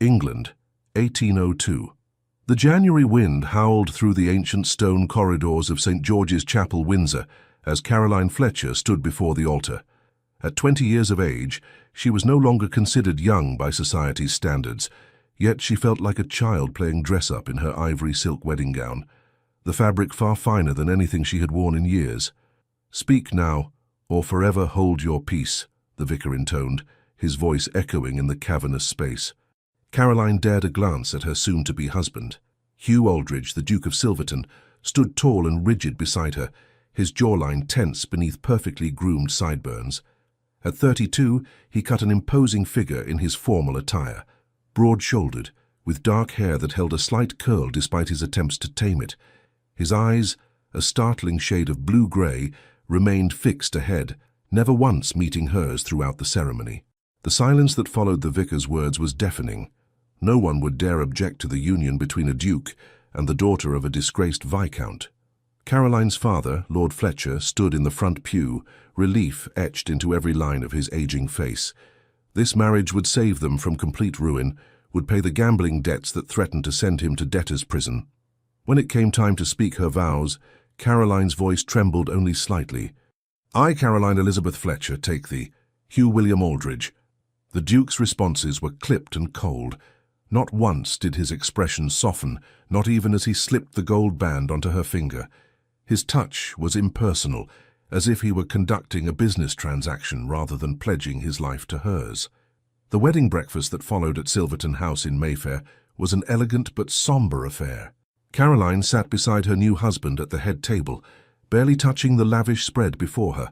England, 1802. The January wind howled through the ancient stone corridors of St. George's Chapel, Windsor, as Caroline Fletcher stood before the altar. At 20 years of age, she was no longer considered young by society's standards, yet she felt like a child playing dress-up in her ivory silk wedding gown, the fabric far finer than anything she had worn in years. "Speak now, or forever hold your peace," the vicar intoned, his voice echoing in the cavernous space. Caroline dared a glance at her soon-to-be husband. Hugh Aldridge, the Duke of Silverton, stood tall and rigid beside her, his jawline tense beneath perfectly groomed sideburns. At 32, he cut an imposing figure in his formal attire, broad-shouldered, with dark hair that held a slight curl despite his attempts to tame it. His eyes, a startling shade of blue-grey, remained fixed ahead, never once meeting hers throughout the ceremony. The silence that followed the vicar's words was deafening. No one would dare object to the union between a duke and the daughter of a disgraced viscount. Caroline's father, Lord Fletcher, stood in the front pew, relief etched into every line of his aging face. This marriage would save them from complete ruin, would pay the gambling debts that threatened to send him to debtor's prison. When it came time to speak her vows, Caroline's voice trembled only slightly. "I, Caroline Elizabeth Fletcher, take thee, Hugh William Aldridge." The Duke's responses were clipped and cold. Not once did his expression soften, not even as he slipped the gold band onto her finger. His touch was impersonal, as if he were conducting a business transaction rather than pledging his life to hers. The wedding breakfast that followed at Silverton House in Mayfair was an elegant but sombre affair. Caroline sat beside her new husband at the head table, barely touching the lavish spread before her.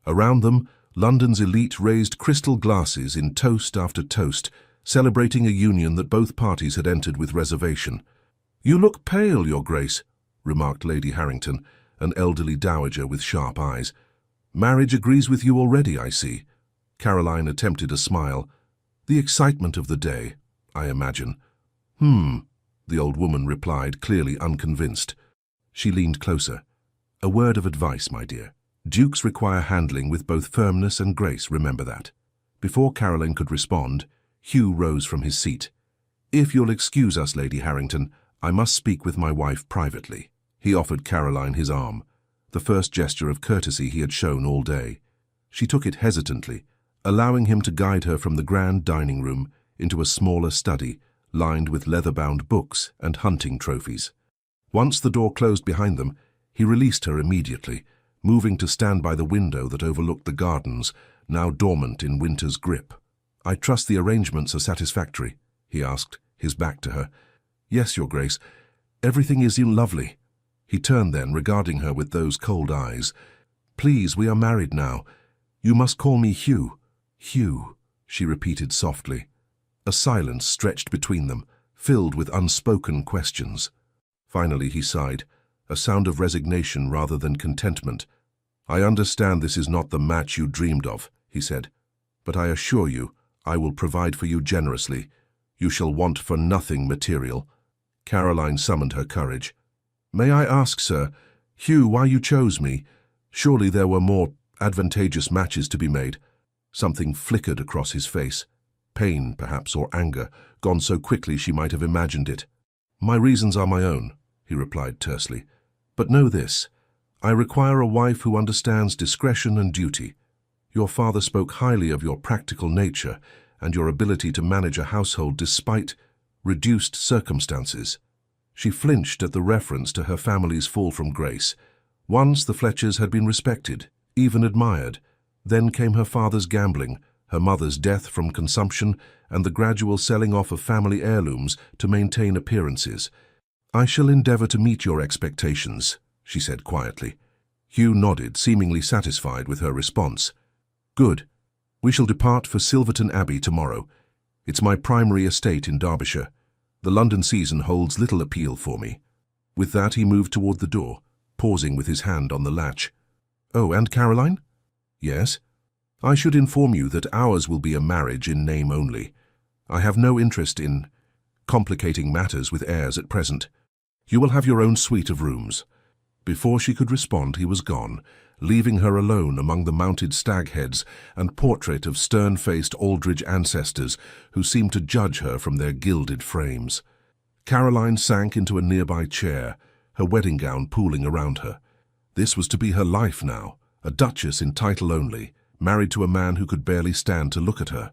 Around them, London's elite raised crystal glasses in toast after toast, celebrating a union that both parties had entered with reservation. "You look pale, Your Grace," remarked Lady Harrington, an elderly dowager with sharp eyes. "Marriage agrees with you already, I see." Caroline attempted a smile. "The excitement of the day, I imagine." The old woman replied, clearly unconvinced. She leaned closer. "A word of advice, my dear. Dukes require handling with both firmness and grace, remember that." Before Caroline could respond, Hugh rose from his seat. "If you'll excuse us, Lady Harrington, I must speak with my wife privately." He offered Caroline his arm, the first gesture of courtesy he had shown all day. She took it hesitantly, allowing him to guide her from the grand dining room into a smaller study, lined with leather-bound books and hunting trophies. Once the door closed behind them, he released her immediately, moving to stand by the window that overlooked the gardens, now dormant in winter's grip. "I trust the arrangements are satisfactory?" he asked, his back to her. "Yes, Your Grace. Everything is lovely." He turned then, regarding her with those cold eyes. "Please, we are married now. You must call me Hugh." "Hugh," she repeated softly. A silence stretched between them, filled with unspoken questions. Finally he sighed, a sound of resignation rather than contentment. "I understand this is not the match you dreamed of," he said, "but I assure you I will provide for you generously. You shall want for nothing material." Caroline summoned her courage. "May I ask, sir, Hugh, why you chose me? Surely there were more advantageous matches to be made." Something flickered across his face. Pain, perhaps, or anger, gone so quickly she might have imagined it. "My reasons are my own," he replied tersely. "But know this, I require a wife who understands discretion and duty. Your father spoke highly of your practical nature and your ability to manage a household despite reduced circumstances." She flinched at the reference to her family's fall from grace. Once the Fletchers had been respected, even admired. Then came her father's gambling, her mother's death from consumption, and the gradual selling off of family heirlooms to maintain appearances. "I shall endeavour to meet your expectations," she said quietly. Hugh nodded, seemingly satisfied with her response. "Good. We shall depart for Silverton Abbey tomorrow. It's my primary estate in Derbyshire. The London season holds little appeal for me." With that he moved toward the door, pausing with his hand on the latch. "Oh, and Caroline?" "Yes?" "I should inform you that ours will be a marriage in name only. I have no interest in complicating matters with heirs at present. You will have your own suite of rooms. Before she could respond, he was gone, leaving her alone among the mounted stag heads and portrait of stern-faced Aldridge ancestors who seemed to judge her from their gilded frames. Caroline sank into a nearby chair, her wedding gown pooling around her. This was to be her life now, a duchess in title only, married to a man who could barely stand to look at her.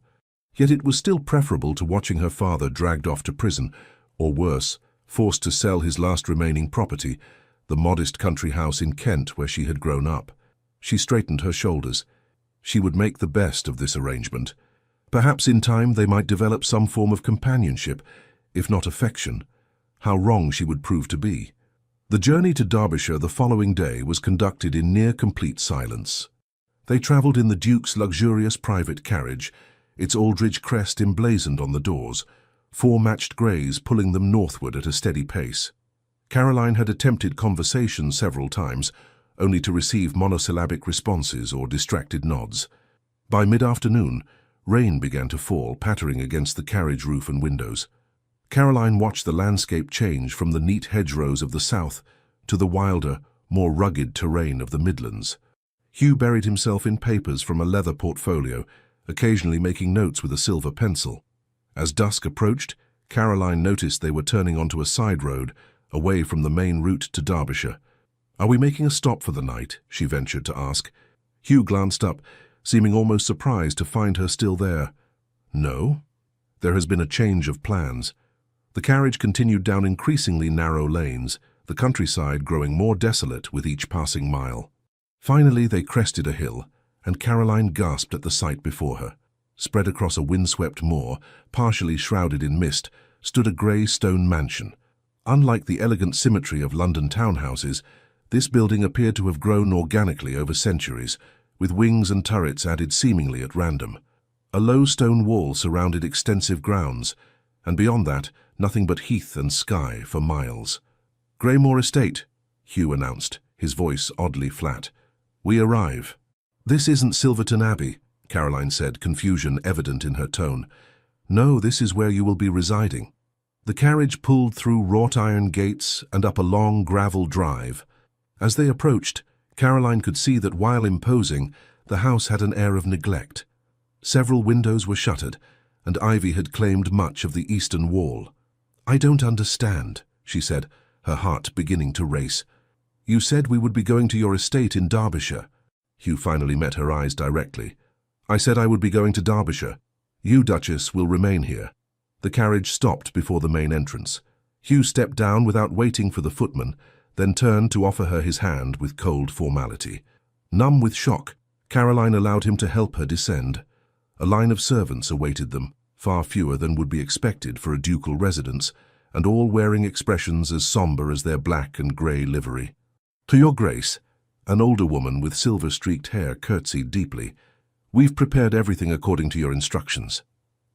Yet it was still preferable to watching her father dragged off to prison, or worse, forced to sell his last remaining property, the modest country house in Kent where she had grown up. She straightened her shoulders. She would make the best of this arrangement. Perhaps in time they might develop some form of companionship, if not affection. How wrong she would prove to be. The journey to Derbyshire the following day was conducted in near-complete silence. They travelled in the Duke's luxurious private carriage, its Aldridge crest emblazoned on the doors, 4 matched greys pulling them northward at a steady pace. Caroline had attempted conversation several times, only to receive monosyllabic responses or distracted nods. By mid-afternoon, rain began to fall, pattering against the carriage roof and windows. Caroline watched the landscape change from the neat hedgerows of the south to the wilder, more rugged terrain of the Midlands. Hugh buried himself in papers from a leather portfolio, occasionally making notes with a silver pencil. As dusk approached, Caroline noticed they were turning onto a side road, away from the main route to Derbyshire. "Are we making a stop for the night?" she ventured to ask. Hugh glanced up, seeming almost surprised to find her still there. "No. There has been a change of plans." The carriage continued down increasingly narrow lanes, the countryside growing more desolate with each passing mile. Finally they crested a hill, and Caroline gasped at the sight before her. Spread across a windswept moor, partially shrouded in mist, stood a grey stone mansion. Unlike the elegant symmetry of London townhouses, this building appeared to have grown organically over centuries, with wings and turrets added seemingly at random. A low stone wall surrounded extensive grounds, and beyond that, nothing but heath and sky for miles. "Greymoor Estate," Hugh announced, his voice oddly flat. "We arrive." "This isn't Silverton Abbey," Caroline said, confusion evident in her tone. "No, this is where you will be residing." The carriage pulled through wrought-iron gates and up a long gravel drive. As they approached, Caroline could see that while imposing, the house had an air of neglect. Several windows were shuttered, and ivy had claimed much of the eastern wall. "I don't understand," she said, her heart beginning to race. "You said we would be going to your estate in Derbyshire." Hugh finally met her eyes directly. "I said I would be going to Derbyshire. You, Duchess, will remain here." The carriage stopped before the main entrance. Hugh stepped down without waiting for the footman, then turned to offer her his hand with cold formality. Numb with shock, Caroline allowed him to help her descend. A line of servants awaited them, far fewer than would be expected for a ducal residence, and all wearing expressions as sombre as their black and grey livery. "To your grace," an older woman with silver-streaked hair curtsied deeply. "We've prepared everything according to your instructions."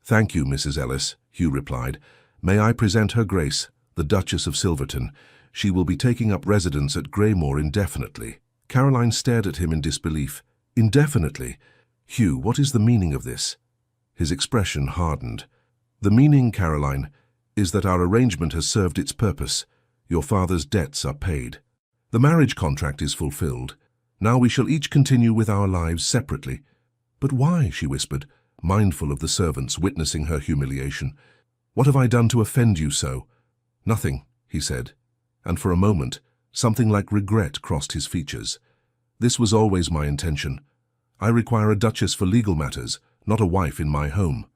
"Thank you, Mrs. Ellis," Hugh replied. "May I present her grace, the Duchess of Silverton. She will be taking up residence at Greymoor indefinitely." Caroline stared at him in disbelief. "Indefinitely? Hugh, what is the meaning of this?" His expression hardened. "The meaning, Caroline, is that our arrangement has served its purpose. Your father's debts are paid. The marriage contract is fulfilled. Now we shall each continue with our lives separately." "But why?" she whispered, mindful of the servants witnessing her humiliation. "What have I done to offend you so?" "Nothing," he said, and for a moment, something like regret crossed his features. "This was always my intention. I require a duchess for legal matters, not a wife in my home."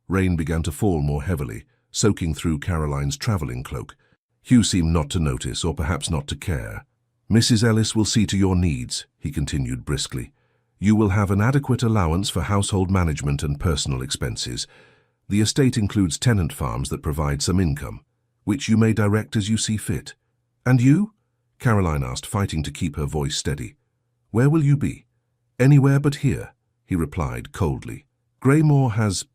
Rain began to fall more heavily, soaking through Caroline's travelling cloak. Hugh seemed not to notice, or perhaps not to care. "Mrs. Ellis will see to your needs," he continued briskly. "You will have an adequate allowance for household management and personal expenses. The estate includes tenant farms that provide some income, which you may direct as you see fit." "And you?" Caroline asked, fighting to keep her voice steady. "Where will you be?" "Anywhere but here," he replied coldly. "Greymoor has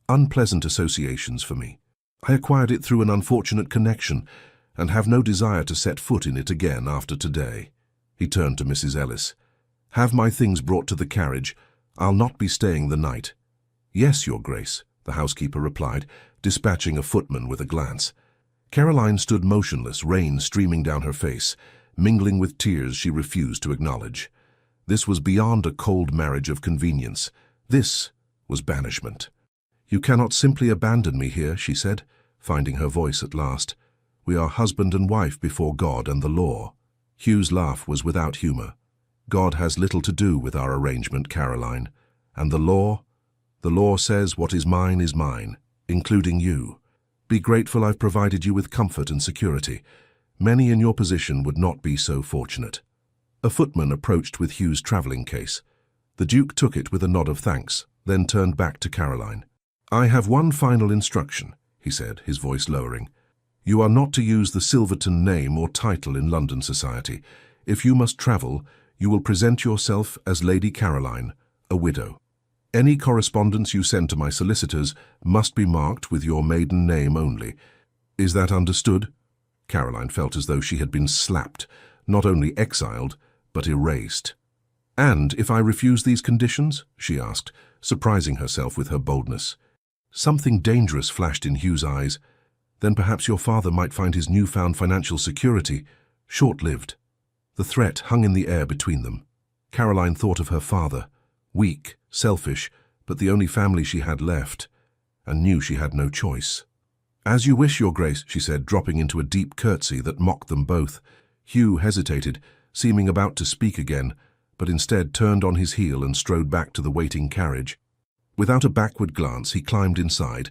unpleasant associations for me. I acquired it through an unfortunate connection, and have no desire to set foot in it again after today." He turned to Mrs. Ellis. "Have my things brought to the carriage. I'll not be staying the night." "Yes, Your Grace," the housekeeper replied, dispatching a footman with a glance. Caroline stood motionless, rain streaming down her face, mingling with tears she refused to acknowledge. This was beyond a cold marriage of convenience. This was banishment. "You cannot simply abandon me here," she said, finding her voice at last. "We are husband and wife before God and the law." Hugh's laugh was without humor. "God has little to do with our arrangement, Caroline. And the law? The law says what is mine, including you. Be grateful I've provided you with comfort and security. Many in your position would not be so fortunate." A footman approached with Hugh's traveling case. The Duke took it with a nod of thanks, then turned back to Caroline. "I have one final instruction," he said, his voice lowering. "You are not to use the Silverton name or title in London society. If you must travel, you will present yourself as Lady Caroline, a widow. Any correspondence you send to my solicitors must be marked with your maiden name only. Is that understood?" Caroline felt as though she had been slapped, not only exiled, but erased. "And if I refuse these conditions?" she asked, surprising herself with her boldness. Something dangerous flashed in Hugh's eyes. "Then perhaps your father might find his newfound financial security short-lived." The threat hung in the air between them. Caroline thought of her father, weak, selfish, but the only family she had left, and knew she had no choice. "As you wish, Your Grace," she said, dropping into a deep curtsy that mocked them both. Hugh hesitated, seeming about to speak again, but instead turned on his heel and strode back to the waiting carriage. Without a backward glance, he climbed inside,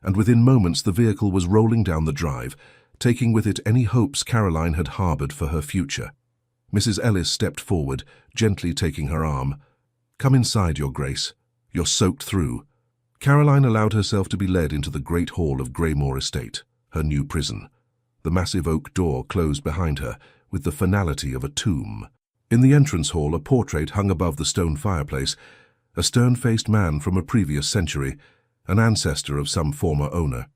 and within moments the vehicle was rolling down the drive, taking with it any hopes Caroline had harbored for her future. Mrs. Ellis stepped forward, gently taking her arm. "Come inside, Your Grace. You're soaked through." Caroline allowed herself to be led into the great hall of Greymore Estate, her new prison. The massive oak door closed behind her, with the finality of a tomb. In the entrance hall, a portrait hung above the stone fireplace, a stern-faced man from a previous century, an ancestor of some former owner.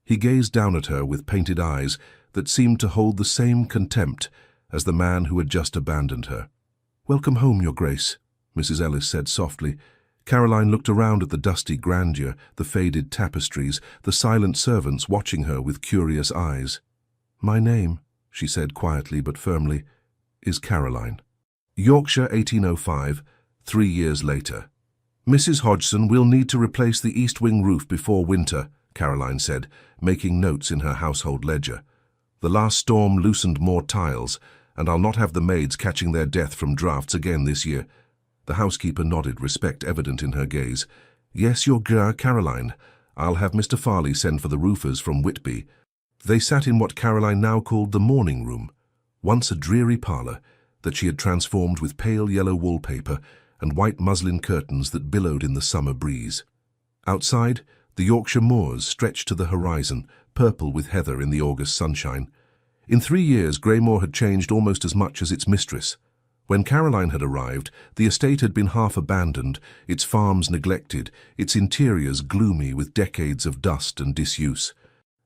He gazed down at her with painted eyes that seemed to hold the same contempt as the man who had just abandoned her. "Welcome home, Your Grace," Mrs. Ellis said softly. Caroline looked around at the dusty grandeur, the faded tapestries, the silent servants watching her with curious eyes. "My name," she said quietly but firmly, "is Caroline." Yorkshire, 1805, 3 years later. "Mrs. Hodgson will need to replace the east wing roof before winter," Caroline said, making notes in her household ledger. "The last storm loosened more tiles, and I'll not have the maids catching their death from drafts again this year." The housekeeper nodded, respect evident in her gaze. "Yes, Your Grace, Caroline. I'll have Mr. Farley send for the roofers from Whitby." They sat in what Caroline now called the morning room, once a dreary parlour that she had transformed with pale yellow wallpaper and white muslin curtains that billowed in the summer breeze. Outside, the Yorkshire moors stretched to the horizon, purple with heather in the August sunshine. In 3 years, Greymore had changed almost as much as its mistress. When Caroline had arrived, the estate had been half abandoned, its farms neglected, its interiors gloomy with decades of dust and disuse.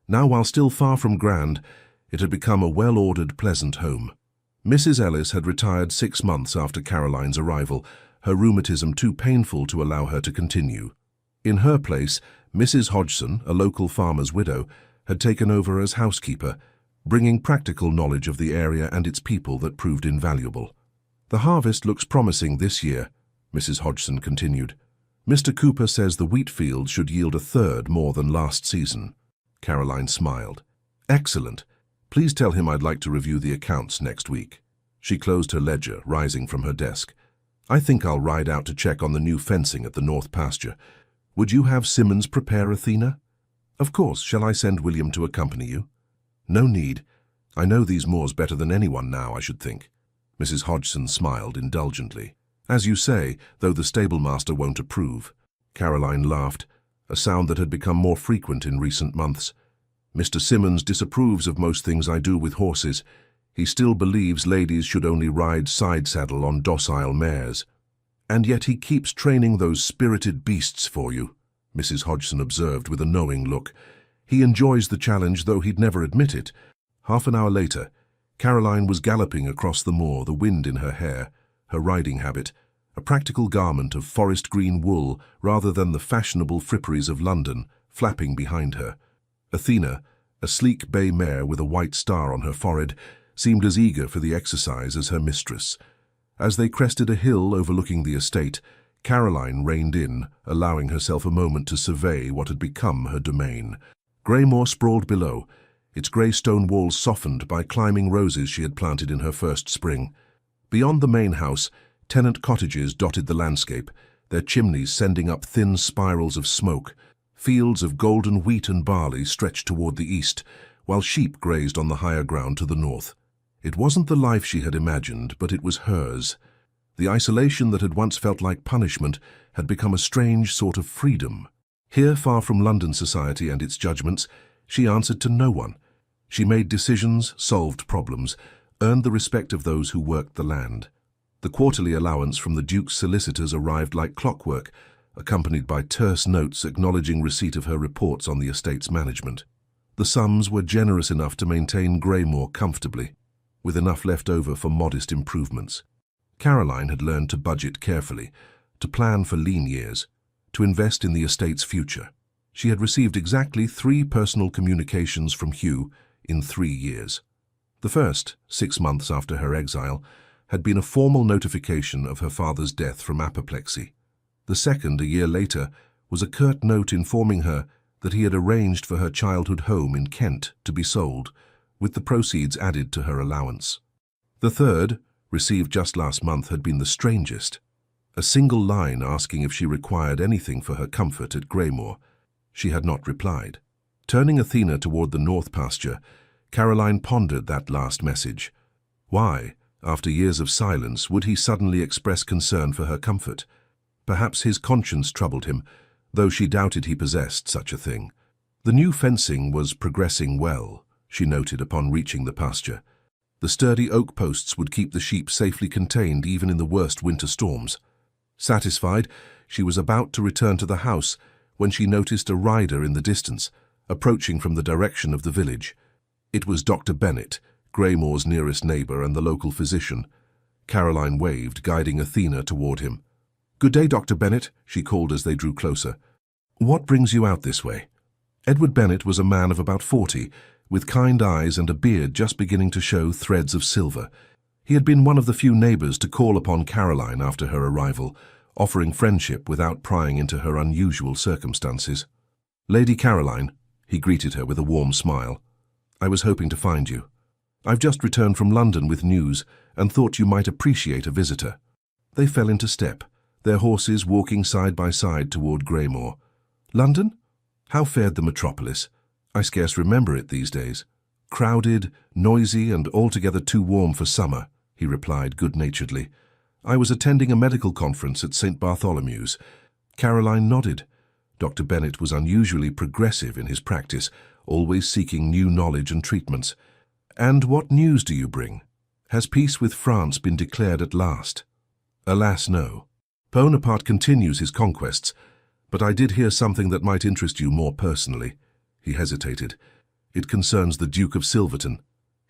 Now, while still far from grand, it had become a well-ordered, pleasant home. Mrs. Ellis had retired 6 months after Caroline's arrival, her rheumatism too painful to allow her to continue. In her place, Mrs. Hodgson, a local farmer's widow, had taken over as housekeeper, bringing practical knowledge of the area and its people that proved invaluable. "The harvest looks promising this year," Mrs. Hodgson continued. "Mr. Cooper says the wheat field should yield 1/3 more than last season." Caroline smiled. "Excellent. Please tell him I'd like to review the accounts next week." She closed her ledger, rising from her desk. "I think I'll ride out to check on the new fencing at the north pasture. Would you have Simmons prepare Athena?" "Of course. Shall I send William to accompany you?" "No need. I know these moors better than anyone now, I should think." Mrs. Hodgson smiled indulgently. "As you say, though the stablemaster won't approve." Caroline laughed, a sound that had become more frequent in recent months. "Mr. Simmons disapproves of most things I do with horses. He still believes ladies should only ride side-saddle on docile mares." "And yet he keeps training those spirited beasts for you," Mrs. Hodgson observed with a knowing look. "He enjoys the challenge, though he'd never admit it." Half an hour later, Caroline was galloping across the moor, the wind in her hair, her riding habit, a practical garment of forest green wool rather than the fashionable fripperies of London, flapping behind her. Athena, a sleek bay mare with a white star on her forehead, seemed as eager for the exercise as her mistress. As they crested a hill overlooking the estate, Caroline reined in, allowing herself a moment to survey what had become her domain. Greymore sprawled below, its grey stone walls softened by climbing roses she had planted in her first spring. Beyond the main house, tenant cottages dotted the landscape, their chimneys sending up thin spirals of smoke. Fields of golden wheat and barley stretched toward the east, while sheep grazed on the higher ground to the north. It wasn't the life she had imagined, but it was hers. The isolation that had once felt like punishment had become a strange sort of freedom. Here, far from London society and its judgments, she answered to no one. She made decisions, solved problems, earned the respect of those who worked the land. The quarterly allowance from the Duke's solicitors arrived like clockwork, accompanied by terse notes acknowledging receipt of her reports on the estate's management. The sums were generous enough to maintain Greymore comfortably, with enough left over for modest improvements. Caroline had learned to budget carefully, to plan for lean years, to invest in the estate's future. She had received exactly 3 personal communications from Hugh in 3 years. The first, 6 months after her exile, had been a formal notification of her father's death from apoplexy. The second, a year later, was a curt note informing her that he had arranged for her childhood home in Kent to be sold, with the proceeds added to her allowance. The third, received just last month, had been the strangest. A single line asking if she required anything for her comfort at Greymore. She had not replied. Turning Athena toward the north pasture, Caroline pondered that last message. Why, after years of silence, would he suddenly express concern for her comfort? Perhaps his conscience troubled him, though she doubted he possessed such a thing. The new fencing was progressing well, she noted upon reaching the pasture. The sturdy oak posts would keep the sheep safely contained even in the worst winter storms. Satisfied, she was about to return to the house when she noticed a rider in the distance, approaching from the direction of the village. It was Dr. Bennet, Greymore's nearest neighbour and the local physician. Caroline waved, guiding Athena toward him. "Good day, Dr. Bennet," she called as they drew closer. "What brings you out this way?" Edward Bennet was a man of about 40, with kind eyes and a beard just beginning to show threads of silver. He had been one of the few neighbours to call upon Caroline after her arrival, offering friendship without prying into her unusual circumstances. "Lady Caroline," he greeted her with a warm smile, "I was hoping to find you. I've just returned from London with news and thought you might appreciate a visitor." They fell into step, their horses walking side by side toward Greymore. "London? How fared the metropolis? I scarce remember it these days." "Crowded, noisy, and altogether too warm for summer," he replied good-naturedly. "I was attending a medical conference at St. Bartholomew's." Caroline nodded. Dr. Bennet was unusually progressive in his practice, always seeking new knowledge and treatments. "And what news do you bring? Has peace with France been declared at last?" "Alas, no. Bonaparte continues his conquests, but I did hear something that might interest you more personally." He hesitated. "It concerns the Duke of Silverton."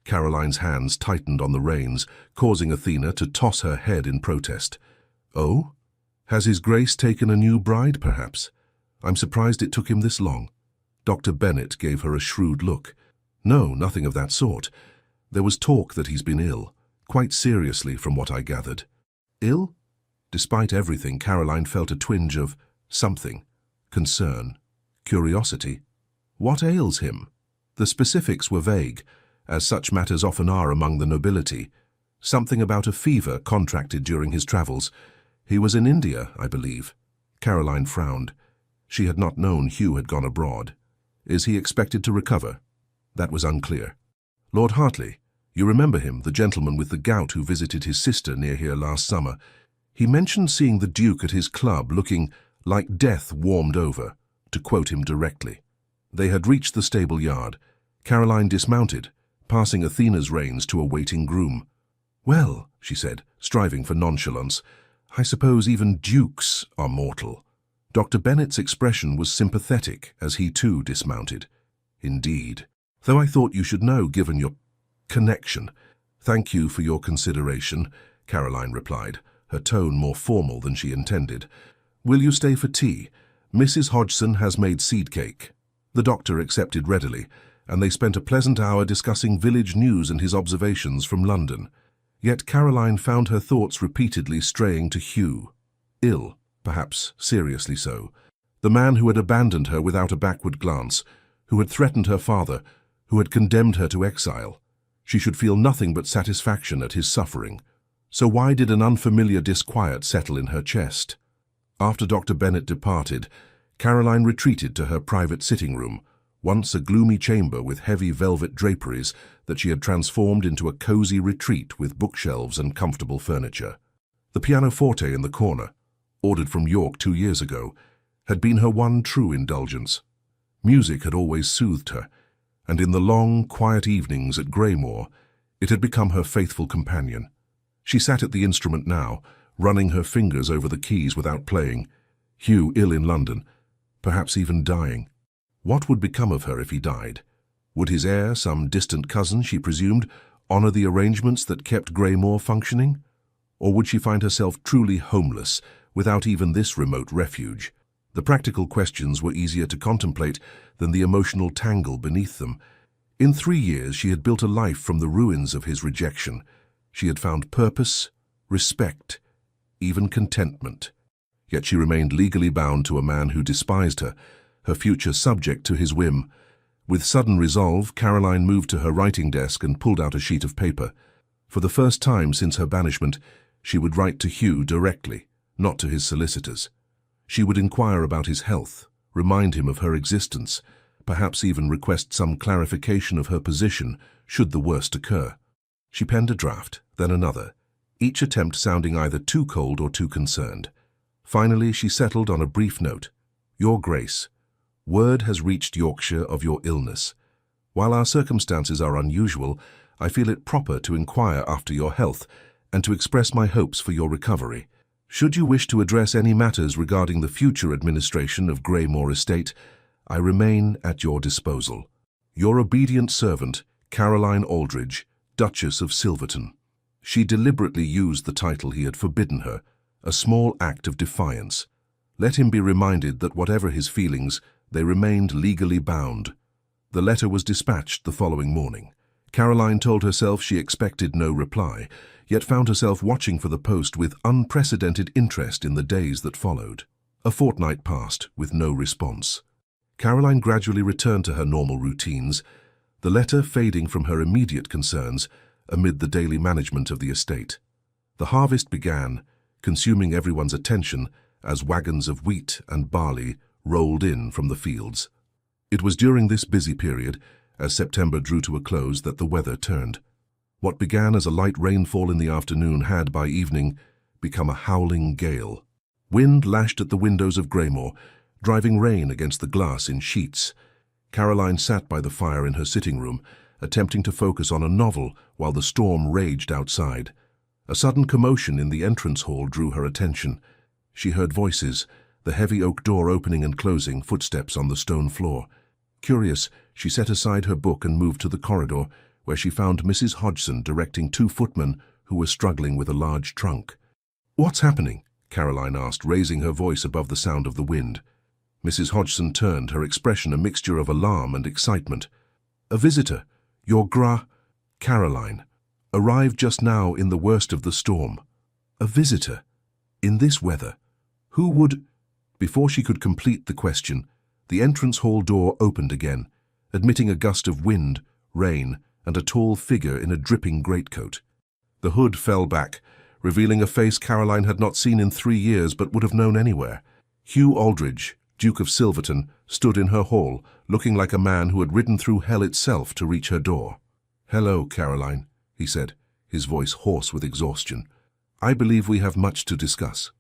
Caroline's hands tightened on the reins, causing Athena to toss her head in protest. "Oh? Has His Grace taken a new bride, perhaps? I'm surprised it took him this long." Dr. Bennet gave her a shrewd look. "No, nothing of that sort. There was talk that he's been ill, quite seriously from what I gathered." "Ill?" Despite everything, Caroline felt a twinge of something, concern, curiosity. What ails him? The specifics were vague, as such matters often are among the nobility. Something about a fever contracted during his travels. He was in India, I believe. Caroline frowned. She had not known Hugh had gone abroad. Is he expected to recover? That was unclear. "Lord Hartley, you remember him, the gentleman with the gout who visited his sister near here last summer. He mentioned seeing the Duke at his club looking like death warmed over, to quote him directly." They had reached the stable yard. Caroline dismounted, passing Athena's reins to a waiting groom. "Well," she said, striving for nonchalance, "I suppose even dukes are mortal." Dr. Bennet's expression was sympathetic as he too dismounted. "Indeed. Though I thought you should know, given your connection." "Thank you for your consideration," Caroline replied, her tone more formal than she intended. "Will you stay for tea? Mrs. Hodgson has made seed cake." The doctor accepted readily, and they spent a pleasant hour discussing village news and his observations from London. Yet Caroline found her thoughts repeatedly straying to Hugh. Ill, perhaps seriously so. The man who had abandoned her without a backward glance, who had threatened her father, who had condemned her to exile. She should feel nothing but satisfaction at his suffering. So why did an unfamiliar disquiet settle in her chest? After Dr. Bennet departed, Caroline retreated to her private sitting room, once a gloomy chamber with heavy velvet draperies that she had transformed into a cozy retreat with bookshelves and comfortable furniture. The pianoforte in the corner, ordered from York 2 years ago, had been her one true indulgence. Music had always soothed her, and in the long, quiet evenings at Greymore, it had become her faithful companion. She sat at the instrument now, running her fingers over the keys without playing. Hugh ill in London, perhaps even dying. What would become of her if he died? Would his heir, some distant cousin, she presumed, honor the arrangements that kept Greymore functioning? Or would she find herself truly homeless, without even this remote refuge? The practical questions were easier to contemplate than the emotional tangle beneath them. In 3 years she had built a life from the ruins of his rejection. She had found purpose, respect, even contentment. Yet she remained legally bound to a man who despised her, her future subject to his whim. With sudden resolve, Caroline moved to her writing desk and pulled out a sheet of paper. For the first time since her banishment, she would write to Hugh directly, not to his solicitors. She would inquire about his health, remind him of her existence, perhaps even request some clarification of her position should the worst occur. She penned a draft, then another, each attempt sounding either too cold or too concerned. Finally, she settled on a brief note. Your Grace, word has reached Yorkshire of your illness. While our circumstances are unusual, I feel it proper to inquire after your health and to express my hopes for your recovery. Should you wish to address any matters regarding the future administration of Greymore Estate, I remain at your disposal. Your obedient servant, Caroline Aldridge, Duchess of Silverton. She deliberately used the title he had forbidden her, a small act of defiance. Let him be reminded that whatever his feelings, they remained legally bound. The letter was dispatched the following morning. Caroline told herself she expected no reply, yet found herself watching for the post with unprecedented interest in the days that followed. A fortnight passed with no response. Caroline gradually returned to her normal routines, the letter fading from her immediate concerns amid the daily management of the estate. The harvest began, consuming everyone's attention as wagons of wheat and barley rolled in from the fields. It was during this busy period, as September drew to a close, that the weather turned. What began as a light rainfall in the afternoon had, by evening, become a howling gale. Wind lashed at the windows of Greymore, driving rain against the glass in sheets. Caroline sat by the fire in her sitting room, attempting to focus on a novel while the storm raged outside. A sudden commotion in the entrance hall drew her attention. She heard voices, the heavy oak door opening and closing, footsteps on the stone floor. Curious, she set aside her book and moved to the corridor, where she found Mrs. Hodgson directing 2 footmen who were struggling with a large trunk. "What's happening?" Caroline asked, raising her voice above the sound of the wind. Mrs. Hodgson turned, her expression a mixture of alarm and excitement. "A visitor, your Caroline, arrived just now in the worst of the storm." "A visitor? In this weather? Who would—" Before she could complete the question, the entrance hall door opened again, admitting a gust of wind, rain, and a tall figure in a dripping greatcoat. The hood fell back, revealing a face Caroline had not seen in 3 years but would have known anywhere. Hugh Aldridge, Duke of Silverton, stood in her hall, looking like a man who had ridden through hell itself to reach her door. "Hello, Caroline," he said, his voice hoarse with exhaustion. "I believe we have much to discuss."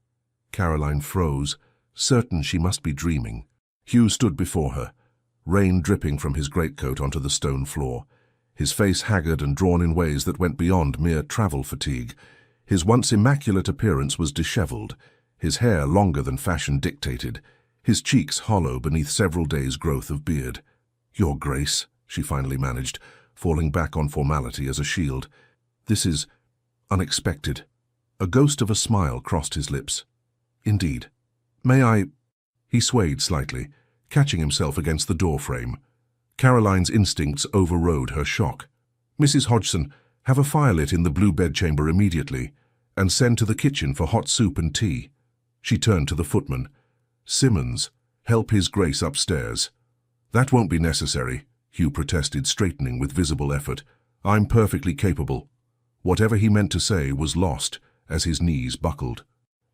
Caroline froze, certain she must be dreaming. Hugh stood before her, rain dripping from his greatcoat onto the stone floor, his face haggard and drawn in ways that went beyond mere travel fatigue. His once immaculate appearance was disheveled, his hair longer than fashion dictated, his cheeks hollow beneath several days' growth of beard. "Your Grace," she finally managed, falling back on formality as a shield. "This is unexpected." A ghost of a smile crossed his lips. "Indeed. May I—" He swayed slightly, catching himself against the door frame. Caroline's instincts overrode her shock. "Mrs. Hodgson, have a fire lit in the blue bedchamber immediately, and send to the kitchen for hot soup and tea." She turned to the footman. "Simmons, help His Grace upstairs." "That won't be necessary," Hugh protested, straightening with visible effort. "I'm perfectly capable." Whatever he meant to say was lost as his knees buckled.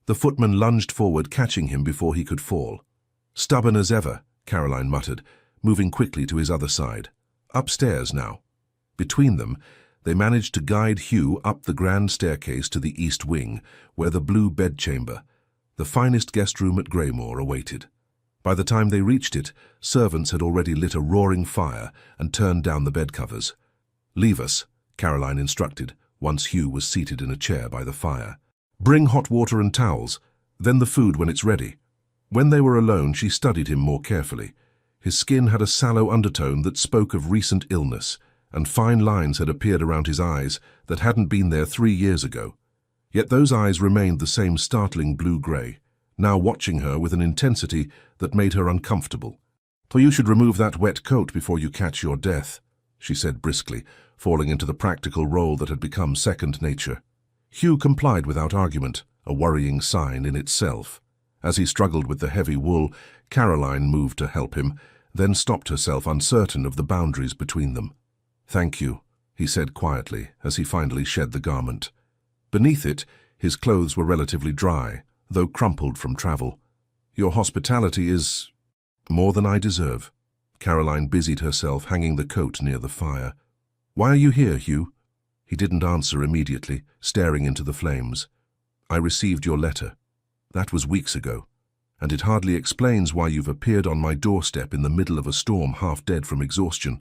The footman lunged forward, catching him before he could fall. "Stubborn as ever," Caroline muttered, moving quickly to his other side. "Upstairs now." Between them, they managed to guide Hugh up the grand staircase to the east wing, where the blue bedchamber, the finest guest room at Greymore, awaited. By the time they reached it, servants had already lit a roaring fire and turned down the bedcovers. "Leave us," Caroline instructed, once Hugh was seated in a chair by the fire. "Bring hot water and towels, then the food when it's ready." When they were alone, she studied him more carefully. His skin had a sallow undertone that spoke of recent illness, and fine lines had appeared around his eyes that hadn't been there 3 years ago. Yet those eyes remained the same startling blue-grey, now watching her with an intensity that made her uncomfortable. "So you should remove that wet coat before you catch your death," she said briskly, falling into the practical role that had become second nature. Hugh complied without argument, a worrying sign in itself. As he struggled with the heavy wool, Caroline moved to help him, then stopped herself, uncertain of the boundaries between them. "Thank you," he said quietly as he finally shed the garment. Beneath it, his clothes were relatively dry, though crumpled from travel. "Your hospitality is more than I deserve." Caroline busied herself hanging the coat near the fire. "Why are you here, Hugh?" He didn't answer immediately, staring into the flames. "I received your letter. That was weeks ago, and it hardly explains why you've appeared on my doorstep in the middle of a storm, half dead from exhaustion.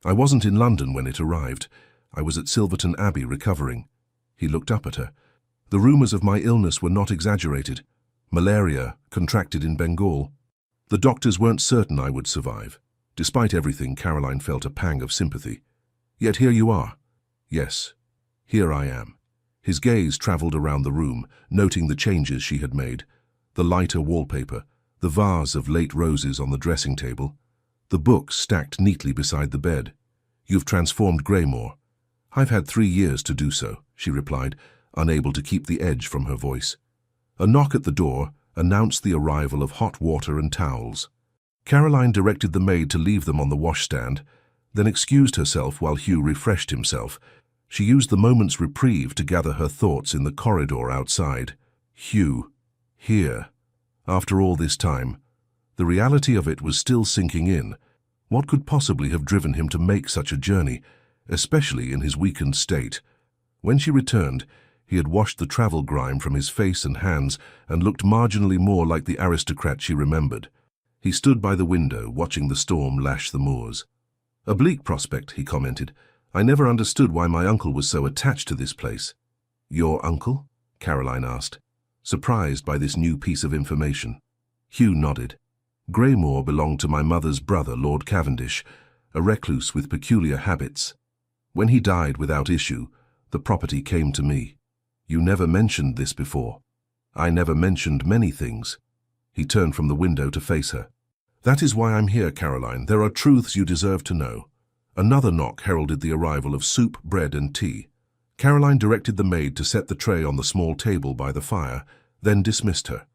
I wasn't in London when it arrived. I was at Silverton Abbey recovering." He looked up at her. "The rumors of my illness were not exaggerated. Malaria, contracted in Bengal. The doctors weren't certain I would survive." Despite everything, Caroline felt a pang of sympathy. "Yet here you are." "Yes, here I am." His gaze traveled around the room, noting the changes she had made. The lighter wallpaper, the vase of late roses on the dressing table, the books stacked neatly beside the bed. "You've transformed Greymore." "I've had 3 years to do so," she replied, unable to keep the edge from her voice. A knock at the door announced the arrival of hot water and towels. Caroline directed the maid to leave them on the washstand, then excused herself while Hugh refreshed himself. She used the moment's reprieve to gather her thoughts in the corridor outside. Hugh, here, after all this time. The reality of it was still sinking in. What could possibly have driven him to make such a journey, especially in his weakened state? When she returned, he had washed the travel grime from his face and hands and looked marginally more like the aristocrat she remembered. He stood by the window, watching the storm lash the moors. "A bleak prospect," he commented. "I never understood why my uncle was so attached to this place." "Your uncle?" Caroline asked, surprised by this new piece of information. Hugh nodded. "Greymore belonged to my mother's brother, Lord Cavendish, a recluse with peculiar habits. When he died without issue, the property came to me. You never mentioned this before." "I never mentioned many things." He turned from the window to face her. "That is why I'm here, Caroline. There are truths you deserve to know." Another knock heralded the arrival of soup, bread, and tea. Caroline directed the maid to set the tray on the small table by the fire, then dismissed her.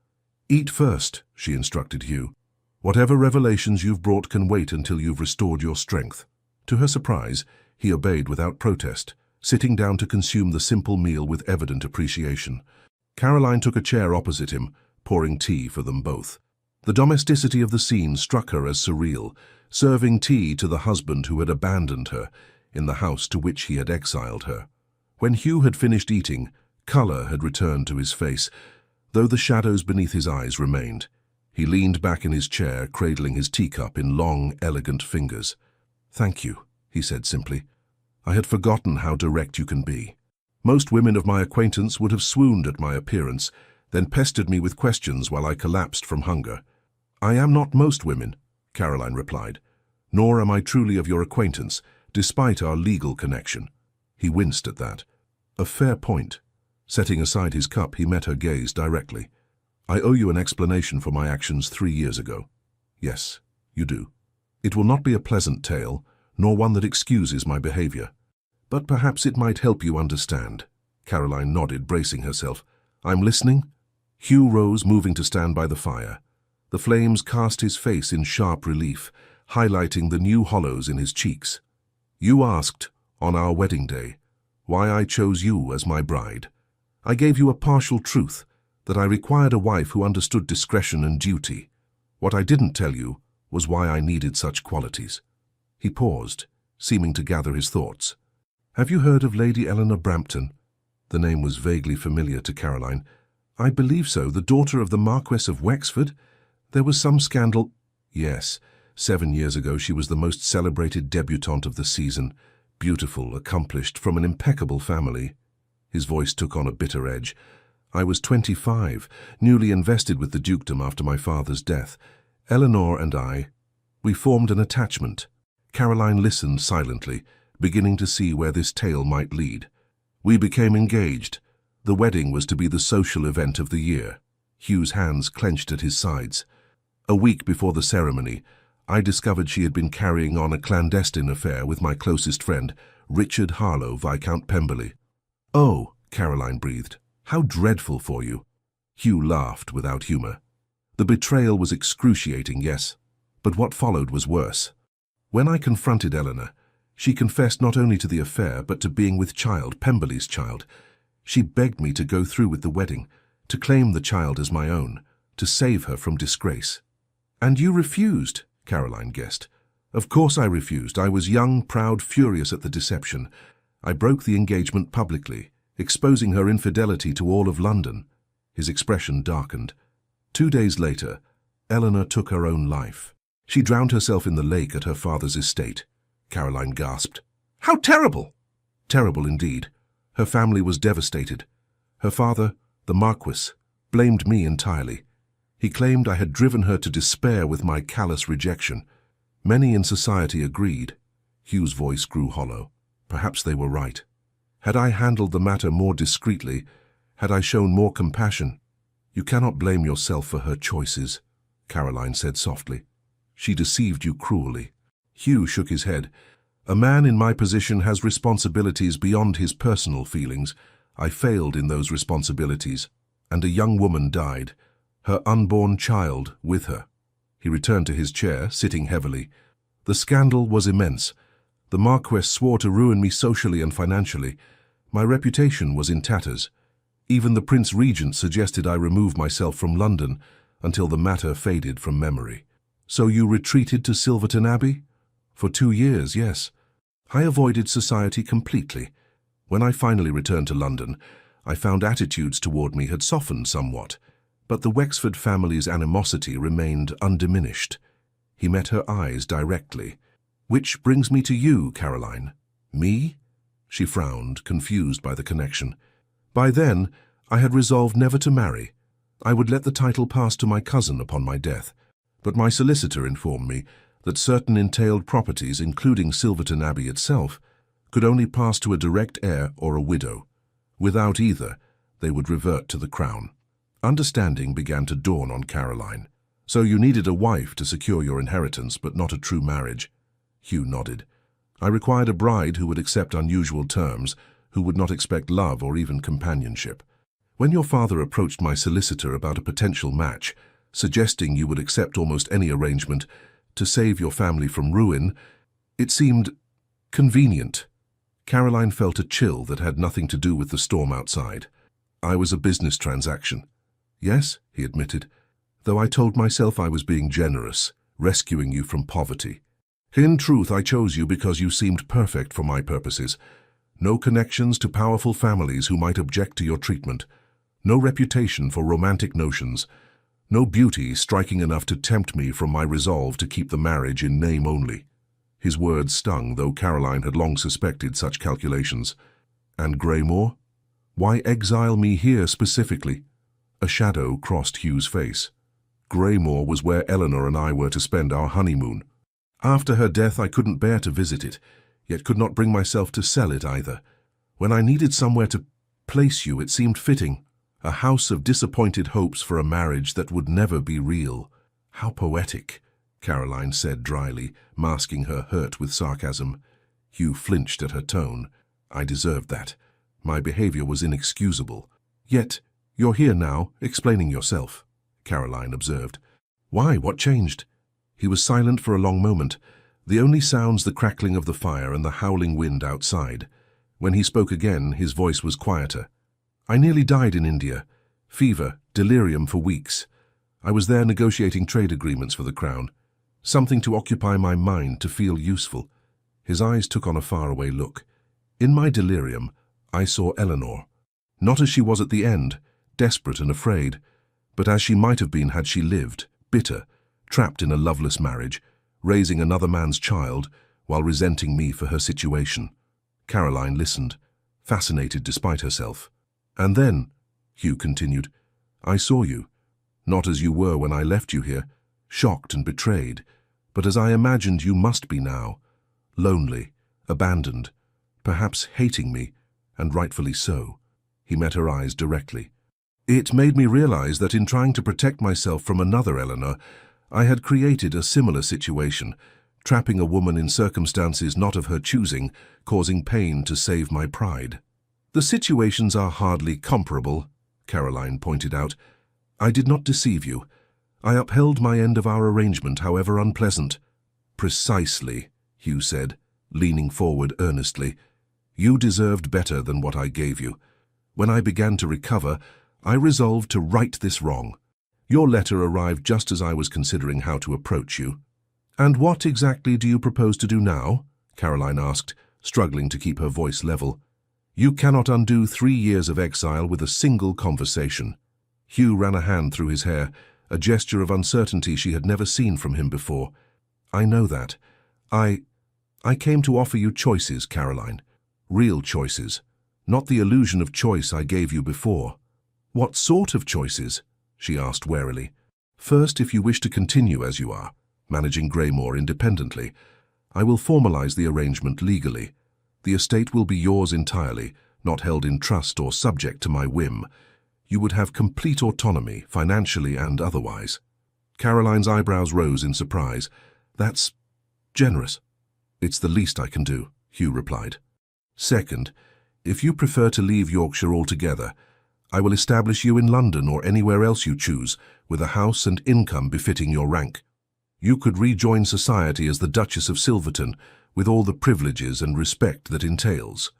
"Eat first," she instructed Hugh. "Whatever revelations you've brought can wait until you've restored your strength." To her surprise, he obeyed without protest, sitting down to consume the simple meal with evident appreciation. Caroline took a chair opposite him, pouring tea for them both. The domesticity of the scene struck her as surreal, serving tea to the husband who had abandoned her in the house to which he had exiled her. When Hugh had finished eating, colour had returned to his face, though the shadows beneath his eyes remained. He leaned back in his chair, cradling his teacup in long, elegant fingers. "Thank you," he said simply. "I had forgotten how direct you can be. Most women of my acquaintance would have swooned at my appearance, then pestered me with questions while I collapsed from hunger." "I am not most women," Caroline replied. "Nor am I truly of your acquaintance, despite our legal connection." He winced at that. "A fair point." Setting aside his cup, he met her gaze directly. "I owe you an explanation for my actions 3 years ago." "Yes, you do." It will not be a pleasant tale, nor one that excuses my behavior. But perhaps it might help you understand. Caroline nodded, bracing herself. I'm listening. Hugh rose, moving to stand by the fire. The flames cast his face in sharp relief, highlighting the new hollows in his cheeks. You asked, on our wedding day, why I chose you as my bride. I gave you a partial truth, that I required a wife who understood discretion and duty. What I didn't tell you was why I needed such qualities. He paused, seeming to gather his thoughts. Have you heard of Lady Eleanor Brampton? The name was vaguely familiar to Caroline. I believe so, the daughter of the Marquess of Wexford. There was some scandal. Yes, 7 years ago she was the most celebrated debutante of the season. Beautiful, accomplished, from an impeccable family. His voice took on a bitter edge. I was 25, newly invested with the dukedom after my father's death. Eleanor and we formed an attachment. Caroline listened silently, beginning to see where this tale might lead. We became engaged. The wedding was to be the social event of the year. Hugh's hands clenched at his sides. A week before the ceremony, I discovered she had been carrying on a clandestine affair with my closest friend, Richard Harlow, Viscount Pemberley. Oh, Caroline breathed. How dreadful for you. Hugh laughed without humor. The betrayal was excruciating, yes, but what followed was worse. When I confronted Eleanor, she confessed not only to the affair but to being with child, Pemberley's child. She begged me to go through with the wedding, to claim the child as my own, to save her from disgrace. And you refused, Caroline guessed. Of course I refused. I was young, proud, furious at the deception. I broke the engagement publicly, exposing her infidelity to all of London. His expression darkened. 2 days later, Eleanor took her own life. She drowned herself in the lake at her father's estate. Caroline gasped. How terrible! Terrible indeed. Her family was devastated. Her father, the Marquis, blamed me entirely. He claimed I had driven her to despair with my callous rejection. Many in society agreed. Hugh's voice grew hollow. Perhaps they were right. Had I handled the matter more discreetly, had I shown more compassion, you cannot blame yourself for her choices, Caroline said softly. She deceived you cruelly. Hugh shook his head. A man in my position has responsibilities beyond his personal feelings. I failed in those responsibilities, and a young woman died, her unborn child with her. He returned to his chair, sitting heavily. The scandal was immense. The Marquess swore to ruin me socially and financially. My reputation was in tatters. Even the Prince Regent suggested I remove myself from London until the matter faded from memory. So you retreated to Silverton Abbey? For 2 years, yes. I avoided society completely. When I finally returned to London, I found attitudes toward me had softened somewhat, but the Wexford family's animosity remained undiminished. He met her eyes directly. Which brings me to you, Caroline. Me? She frowned, confused by the connection. By then, I had resolved never to marry. I would let the title pass to my cousin upon my death, but my solicitor informed me that certain entailed properties, including Silverton Abbey itself, could only pass to a direct heir or a widow. Without either, they would revert to the crown. Understanding began to dawn on Caroline. So you needed a wife to secure your inheritance, but not a true marriage. Hugh nodded. I required a bride who would accept unusual terms, who would not expect love or even companionship. When your father approached my solicitor about a potential match, suggesting you would accept almost any arrangement to save your family from ruin, it seemed convenient. Caroline felt a chill that had nothing to do with the storm outside. I was a business transaction. Yes, he admitted, though I told myself I was being generous, rescuing you from poverty. In truth, I chose you because you seemed perfect for my purposes. No connections to powerful families who might object to your treatment. No reputation for romantic notions. No beauty striking enough to tempt me from my resolve to keep the marriage in name only. His words stung, though Caroline had long suspected such calculations. And Greymore? Why exile me here specifically? A shadow crossed Hugh's face. Greymore was where Eleanor and I were to spend our honeymoon. After her death, I couldn't bear to visit it, yet could not bring myself to sell it either. When I needed somewhere to place you, it seemed fitting. A house of disappointed hopes for a marriage that would never be real. How poetic. Caroline said dryly, masking her hurt with sarcasm. Hugh flinched at her tone. I deserved that. My behavior was inexcusable. Yet, you're here now, explaining yourself, Caroline observed. Why? What changed? He was silent for a long moment, the only sounds the crackling of the fire and the howling wind outside. When he spoke again, his voice was quieter. I nearly died in India. Fever, delirium for weeks. I was there negotiating trade agreements for the crown. Something to occupy my mind, to feel useful. His eyes took on a faraway look. In my delirium, I saw Eleanor. Not as she was at the end, desperate and afraid, but as she might have been had she lived, bitter, trapped in a loveless marriage, raising another man's child, while resenting me for her situation. Caroline listened, fascinated despite herself. And then, Hugh continued, I saw you, not as you were when I left you here, shocked and betrayed, but as I imagined you must be now, lonely, abandoned, perhaps hating me, and rightfully so. He met her eyes directly. It made me realize that in trying to protect myself from another Eleanor, I had created a similar situation, trapping a woman in circumstances not of her choosing, causing pain to save my pride. The situations are hardly comparable, Caroline pointed out. I did not deceive you. I upheld my end of our arrangement, however unpleasant. Precisely, Hugh said, leaning forward earnestly. You deserved better than what I gave you. When I began to recover, I resolved to right this wrong. Your letter arrived just as I was considering how to approach you. And what exactly do you propose to do now? Caroline asked, struggling to keep her voice level. You cannot undo 3 years of exile with a single conversation. Hugh ran a hand through his hair, a gesture of uncertainty she had never seen from him before. I know that. I came to offer you choices, Caroline. Real choices. Not the illusion of choice I gave you before. What sort of choices? She asked warily. First, if you wish to continue as you are, managing Greymore independently, I will formalize the arrangement legally. The estate will be yours entirely, not held in trust or subject to my whim. You would have complete autonomy, financially and otherwise. Caroline's eyebrows rose in surprise. That's generous. It's the least I can do, Hugh replied. Second, if you prefer to leave Yorkshire altogether, I will establish you in London or anywhere else you choose, with a house and income befitting your rank. You could rejoin society as the Duchess of Silverton, with all the privileges and respect that entails.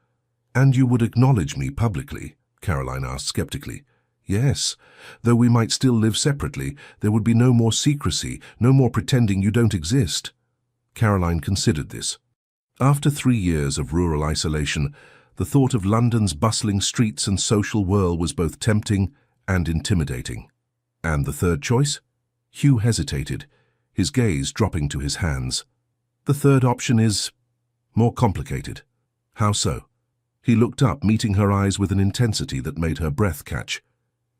And you would acknowledge me publicly? Caroline asked skeptically. Yes, though we might still live separately, there would be no more secrecy, no more pretending you don't exist. Caroline considered this. After 3 years of rural isolation, the thought of London's bustling streets and social whirl was both tempting and intimidating. And the third choice? Hugh hesitated, his gaze dropping to his hands. The third option is more complicated. How so? He looked up, meeting her eyes with an intensity that made her breath catch.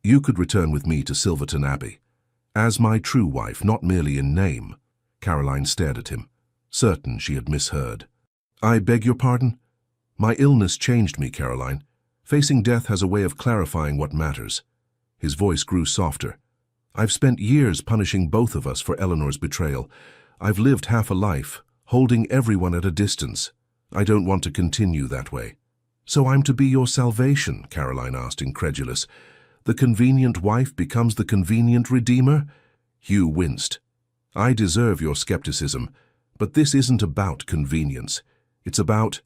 You could return with me to Silverton Abbey. As my true wife, not merely in name. Caroline stared at him, certain she had misheard. I beg your pardon? My illness changed me, Caroline. Facing death has a way of clarifying what matters. His voice grew softer. I've spent years punishing both of us for Eleanor's betrayal. I've lived half a life, holding everyone at a distance. I don't want to continue that way. So I'm to be your salvation? Caroline asked, incredulous. The convenient wife becomes the convenient redeemer? Hugh winced. I deserve your skepticism, but this isn't about convenience. It's about...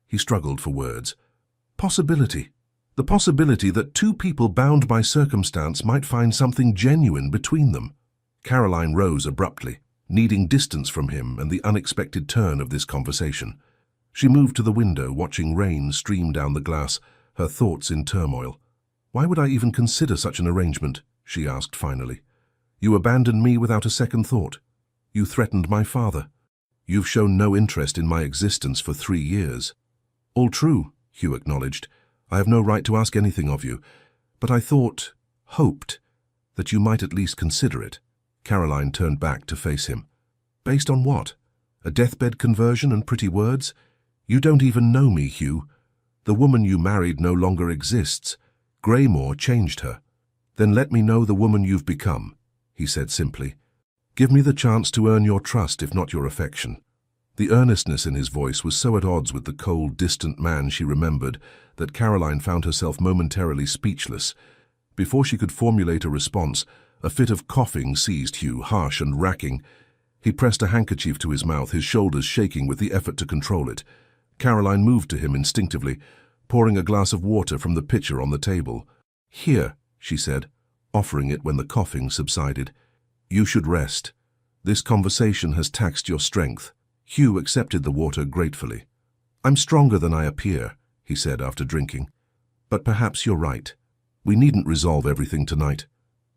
He struggled for words. Possibility. The possibility that two people bound by circumstance might find something genuine between them. Caroline rose abruptly, needing distance from him and the unexpected turn of this conversation. She moved to the window, watching rain stream down the glass, her thoughts in turmoil. Why would I even consider such an arrangement? She asked finally. You abandoned me without a second thought. You threatened my father. You've shown no interest in my existence for 3 years. All true, Hugh acknowledged. I have no right to ask anything of you, but I hoped, that you might at least consider it. Caroline turned back to face him. Based on what? A deathbed conversion and pretty words? You don't even know me, Hugh. The woman you married no longer exists. Greymore changed her. Then let me know the woman you've become, he said simply. Give me the chance to earn your trust, if not your affection. The earnestness in his voice was so at odds with the cold, distant man she remembered that Caroline found herself momentarily speechless. Before she could formulate a response, a fit of coughing seized Hugh, harsh and racking. He pressed a handkerchief to his mouth, his shoulders shaking with the effort to control it. Caroline moved to him instinctively, pouring a glass of water from the pitcher on the table. "Here," she said, offering it when the coughing subsided. "You should rest. This conversation has taxed your strength." Hugh accepted the water gratefully. "I'm stronger than I appear," he said after drinking. "But perhaps you're right. We needn't resolve everything tonight."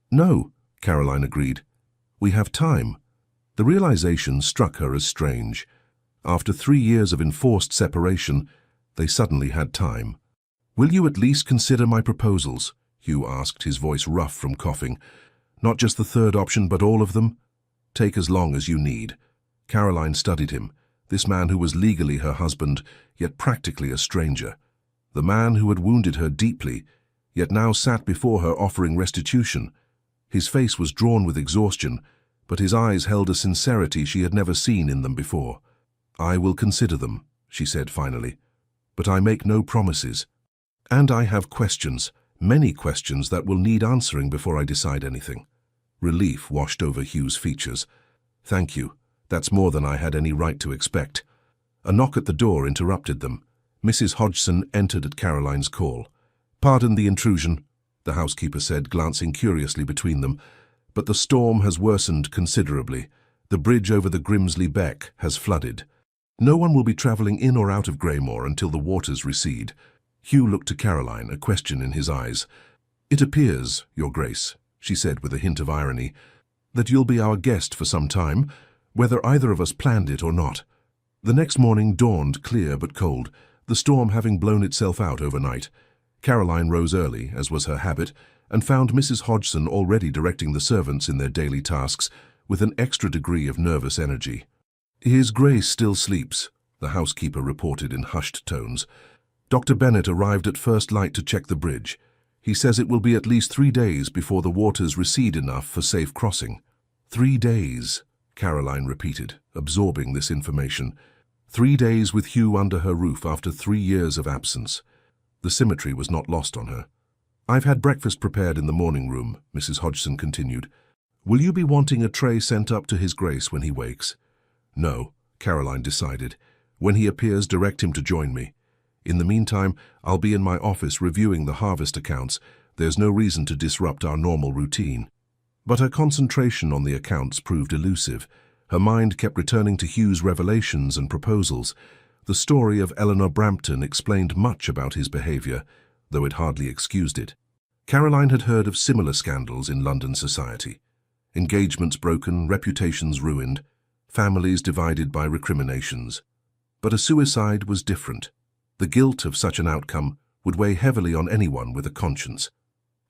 "No," Caroline agreed. "We have time." The realization struck her as strange. After 3 years of enforced separation, they suddenly had time. "Will you at least consider my proposals?" Hugh asked, his voice rough from coughing. "Not just the third option, but all of them?" "Take as long as you need." Caroline studied him, this man who was legally her husband, yet practically a stranger. The man who had wounded her deeply, yet now sat before her offering restitution. His face was drawn with exhaustion, but his eyes held a sincerity she had never seen in them before. "I will consider them," she said finally, "but I make no promises. And I have questions, many questions that will need answering before I decide anything." Relief washed over Hugh's features. "Thank you. That's more than I had any right to expect." A knock at the door interrupted them. Mrs. Hodgson entered at Caroline's call. "Pardon the intrusion," the housekeeper said, glancing curiously between them, "but the storm has worsened considerably. The bridge over the Grimsley Beck has flooded. No one will be travelling in or out of Greymore until the waters recede." Hugh looked to Caroline, a question in his eyes. "It appears, Your Grace," she said with a hint of irony, "that you'll be our guest for some time, whether either of us planned it or not." The next morning dawned clear but cold, the storm having blown itself out overnight. Caroline rose early, as was her habit, and found Mrs. Hodgson already directing the servants in their daily tasks with an extra degree of nervous energy. "His Grace still sleeps," the housekeeper reported in hushed tones. "Dr. Bennet arrived at first light to check the bridge. He says it will be at least 3 days before the waters recede enough for safe crossing." 3 days, Caroline repeated, absorbing this information. 3 days with Hugh under her roof after 3 years of absence. The symmetry was not lost on her. "I've had breakfast prepared in the morning room," Mrs. Hodgson continued. "Will you be wanting a tray sent up to His Grace when he wakes?" "No," Caroline decided. "When he appears, direct him to join me. In the meantime, I'll be in my office reviewing the harvest accounts. There's no reason to disrupt our normal routine." But her concentration on the accounts proved elusive. Her mind kept returning to Hugh's revelations and proposals. The story of Eleanor Brampton explained much about his behaviour, though it hardly excused it. Caroline had heard of similar scandals in London society. Engagements broken, reputations ruined, families divided by recriminations. But a suicide was different. The guilt of such an outcome would weigh heavily on anyone with a conscience.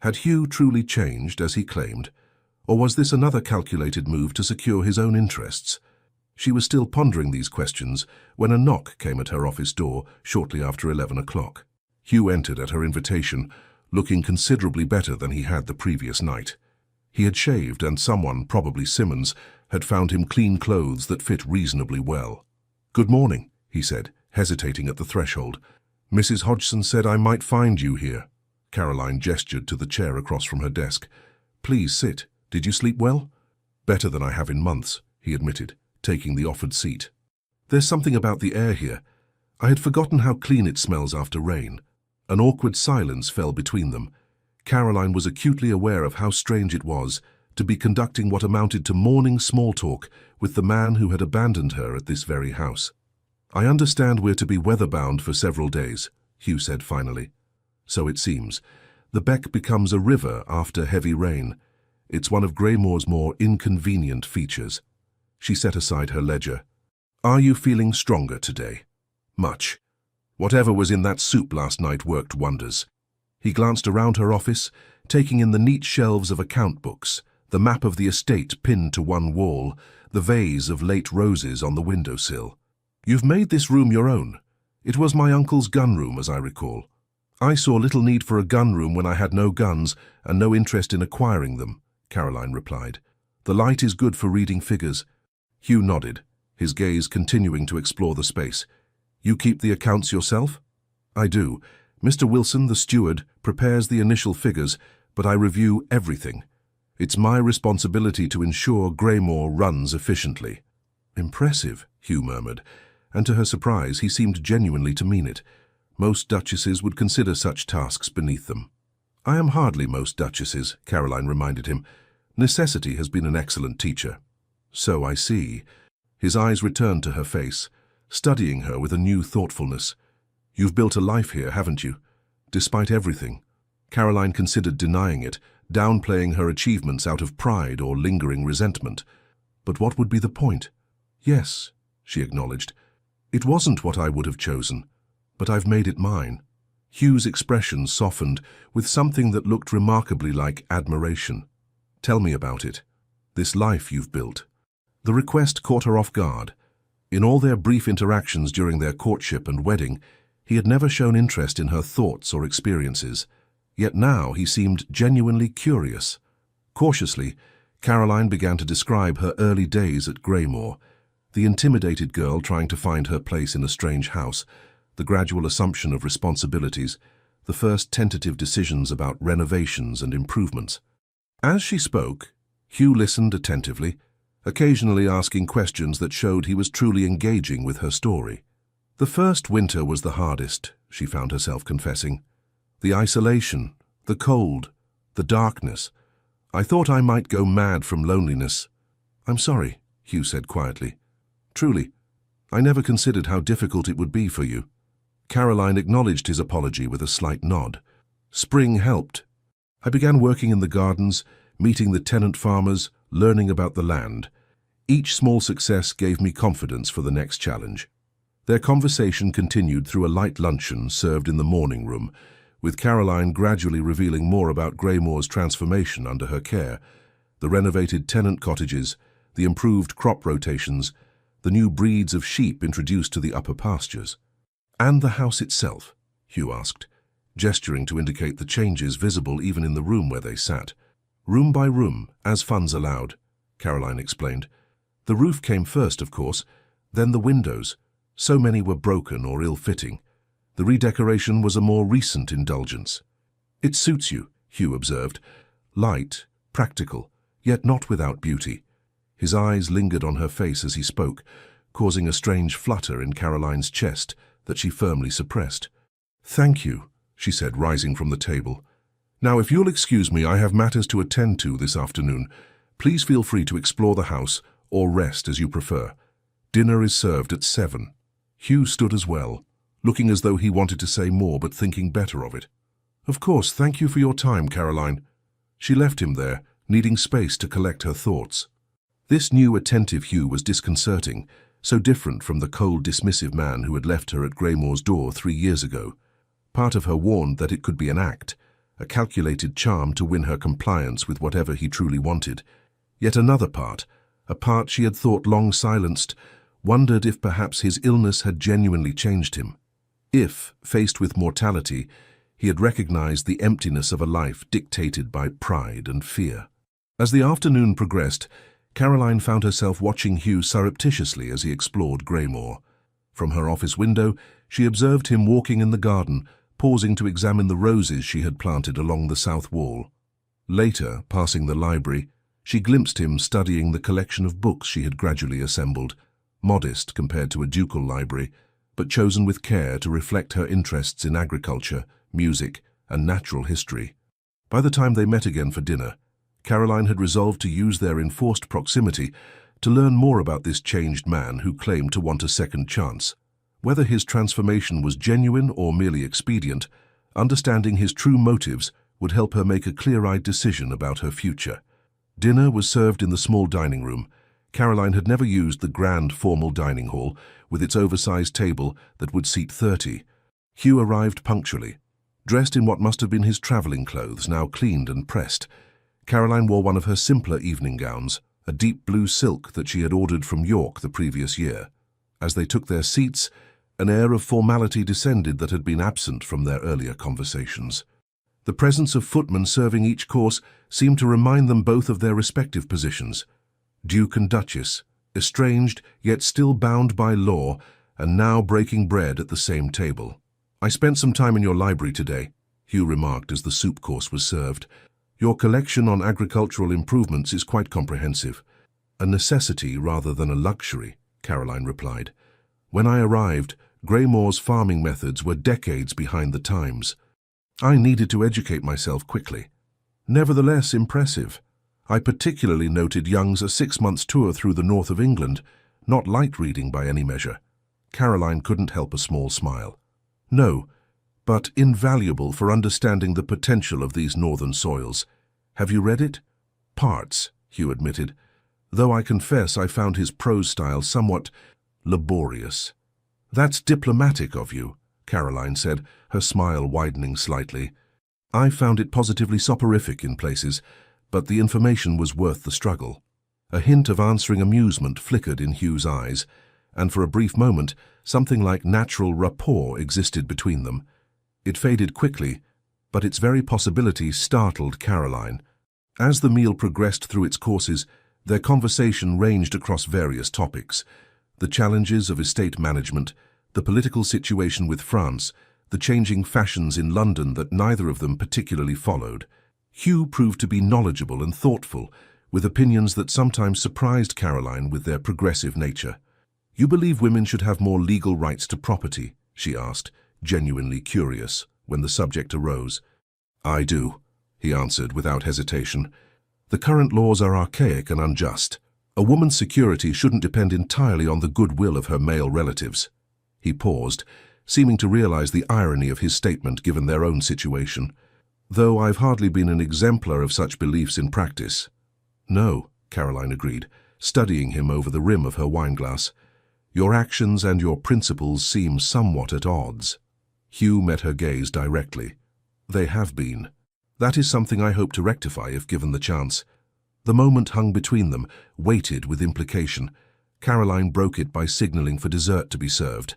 Had Hugh truly changed, as he claimed, or was this another calculated move to secure his own interests? She was still pondering these questions when a knock came at her office door shortly after 11 o'clock. Hugh entered at her invitation, looking considerably better than he had the previous night. He had shaved, and someone, probably Simmons, had found him clean clothes that fit reasonably well. "Good morning," he said, hesitating at the threshold. "Mrs. Hodgson said I might find you here." Caroline gestured to the chair across from her desk. "Please sit. Did you sleep well?" "Better than I have in months," he admitted, taking the offered seat. "There's something about the air here. I had forgotten how clean it smells after rain." An awkward silence fell between them. Caroline was acutely aware of how strange it was to be conducting what amounted to morning small talk with the man who had abandoned her at this very house. "I understand we're to be weather-bound for several days," Hugh said finally. "So it seems. The Beck becomes a river after heavy rain. It's one of Greymoor's more inconvenient features." She set aside her ledger. "Are you feeling stronger today?" "Much. Whatever was in that soup last night worked wonders." He glanced around her office, taking in the neat shelves of account books, the map of the estate pinned to one wall, the vase of late roses on the windowsill. "You've made this room your own. It was my uncle's gun room, as I recall. I saw little need for a gun room when I had no guns and no interest in acquiring them," Caroline replied. The light is good for reading figures. Hugh nodded, his gaze continuing to explore the space. You keep the accounts yourself? I do. Mr. Wilson, the steward, prepares the initial figures, but I review everything. It's my responsibility to ensure Greymore runs efficiently. Impressive, Hugh murmured, and to her surprise he seemed genuinely to mean it. Most duchesses would consider such tasks beneath them. I am hardly most duchesses, Caroline reminded him. Necessity has been an excellent teacher. So I see. His eyes returned to her face, studying her with a new thoughtfulness. You've built a life here, haven't you? Despite everything. Caroline considered denying it, downplaying her achievements out of pride or lingering resentment. But what would be the point? Yes, she acknowledged. It wasn't what I would have chosen, but I've made it mine. Hugh's expression softened with something that looked remarkably like admiration. Tell me about it. This life you've built. The request caught her off guard. In all their brief interactions during their courtship and wedding, he had never shown interest in her thoughts or experiences. Yet now he seemed genuinely curious. Cautiously, Caroline began to describe her early days at Greymore, the intimidated girl trying to find her place in a strange house, the gradual assumption of responsibilities, the first tentative decisions about renovations and improvements. As she spoke, Hugh listened attentively, occasionally asking questions that showed he was truly engaging with her story. The first winter was the hardest, she found herself confessing. The isolation, the cold, the darkness. I thought I might go mad from loneliness. I'm sorry, Hugh said quietly. Truly, I never considered how difficult it would be for you. Caroline acknowledged his apology with a slight nod. Spring helped. I began working in the gardens, meeting the tenant farmers, learning about the land. Each small success gave me confidence for the next challenge. Their conversation continued through a light luncheon served in the morning room, with Caroline gradually revealing more about Greymore's transformation under her care, the renovated tenant cottages, the improved crop rotations, the new breeds of sheep introduced to the upper pastures. And the house itself, Hugh asked, gesturing to indicate the changes visible even in the room where they sat. Room by room, as funds allowed, Caroline explained. The roof came first, of course, then the windows. So many were broken or ill-fitting. The redecoration was a more recent indulgence. It suits you, Hugh observed. Light, practical, yet not without beauty. His eyes lingered on her face as he spoke, causing a strange flutter in Caroline's chest that she firmly suppressed. Thank you, she said, rising from the table. Now, if you'll excuse me, I have matters to attend to this afternoon. Please feel free to explore the house or rest as you prefer. Dinner is served at 7. Hugh stood as well, looking as though he wanted to say more but thinking better of it. Of course, thank you for your time, Caroline. She left him there, needing space to collect her thoughts. This new attentive Hugh was disconcerting, so different from the cold, dismissive man who had left her at Greymore's door 3 years ago. Part of her warned that it could be an act, a calculated charm to win her compliance with whatever he truly wanted. Yet another part, a part she had thought long silenced, wondered if perhaps his illness had genuinely changed him. If, faced with mortality, he had recognized the emptiness of a life dictated by pride and fear. As the afternoon progressed, Caroline found herself watching Hugh surreptitiously as he explored Greymore. From her office window, she observed him walking in the garden, pausing to examine the roses she had planted along the south wall. Later, passing the library, she glimpsed him studying the collection of books she had gradually assembled, modest compared to a ducal library, but chosen with care to reflect her interests in agriculture, music, and natural history. By the time they met again for dinner, Caroline had resolved to use their enforced proximity to learn more about this changed man who claimed to want a second chance. Whether his transformation was genuine or merely expedient, understanding his true motives would help her make a clear-eyed decision about her future. Dinner was served in the small dining room. Caroline had never used the grand formal dining hall with its oversized table that would seat 30. Hugh arrived punctually, dressed in what must have been his traveling clothes, now cleaned and pressed. Caroline wore one of her simpler evening gowns, a deep blue silk that she had ordered from York the previous year. As they took their seats, an air of formality descended that had been absent from their earlier conversations. The presence of footmen serving each course seemed to remind them both of their respective positions. Duke and Duchess, estranged yet still bound by law, and now breaking bread at the same table. "I spent some time in your library today," Hugh remarked as the soup course was served. "Your collection on agricultural improvements is quite comprehensive." "A necessity rather than a luxury," Caroline replied. "When I arrived, Greymoor's farming methods were decades behind the times. I needed to educate myself quickly." "Nevertheless impressive. I particularly noted Young's 6-month tour through the north of England, not light reading by any measure." Caroline couldn't help a small smile. "No, but invaluable for understanding the potential of these northern soils. Have you read it?" "Parts," Hugh admitted, "though I confess I found his prose style somewhat laborious." "That's diplomatic of you," Caroline said, her smile widening slightly. "I found it positively soporific in places, but the information was worth the struggle." A hint of answering amusement flickered in Hugh's eyes, and for a brief moment something like natural rapport existed between them. It faded quickly, but its very possibility startled Caroline. As the meal progressed through its courses, their conversation ranged across various topics: the challenges of estate management, the political situation with France, the changing fashions in London that neither of them particularly followed. Hugh proved to be knowledgeable and thoughtful, with opinions that sometimes surprised Caroline with their progressive nature. "You believe women should have more legal rights to property?" she asked, genuinely curious, when the subject arose. "I do," he answered without hesitation. "The current laws are archaic and unjust. A woman's security shouldn't depend entirely on the goodwill of her male relatives." He paused, seeming to realize the irony of his statement given their own situation. "Though I've hardly been an exemplar of such beliefs in practice." "No," Caroline agreed, studying him over the rim of her wineglass. "Your actions and your principles seem somewhat at odds." Hugh met her gaze directly. "They have been. That is something I hope to rectify if given the chance." The moment hung between them, weighted with implication. Caroline broke it by signaling for dessert to be served.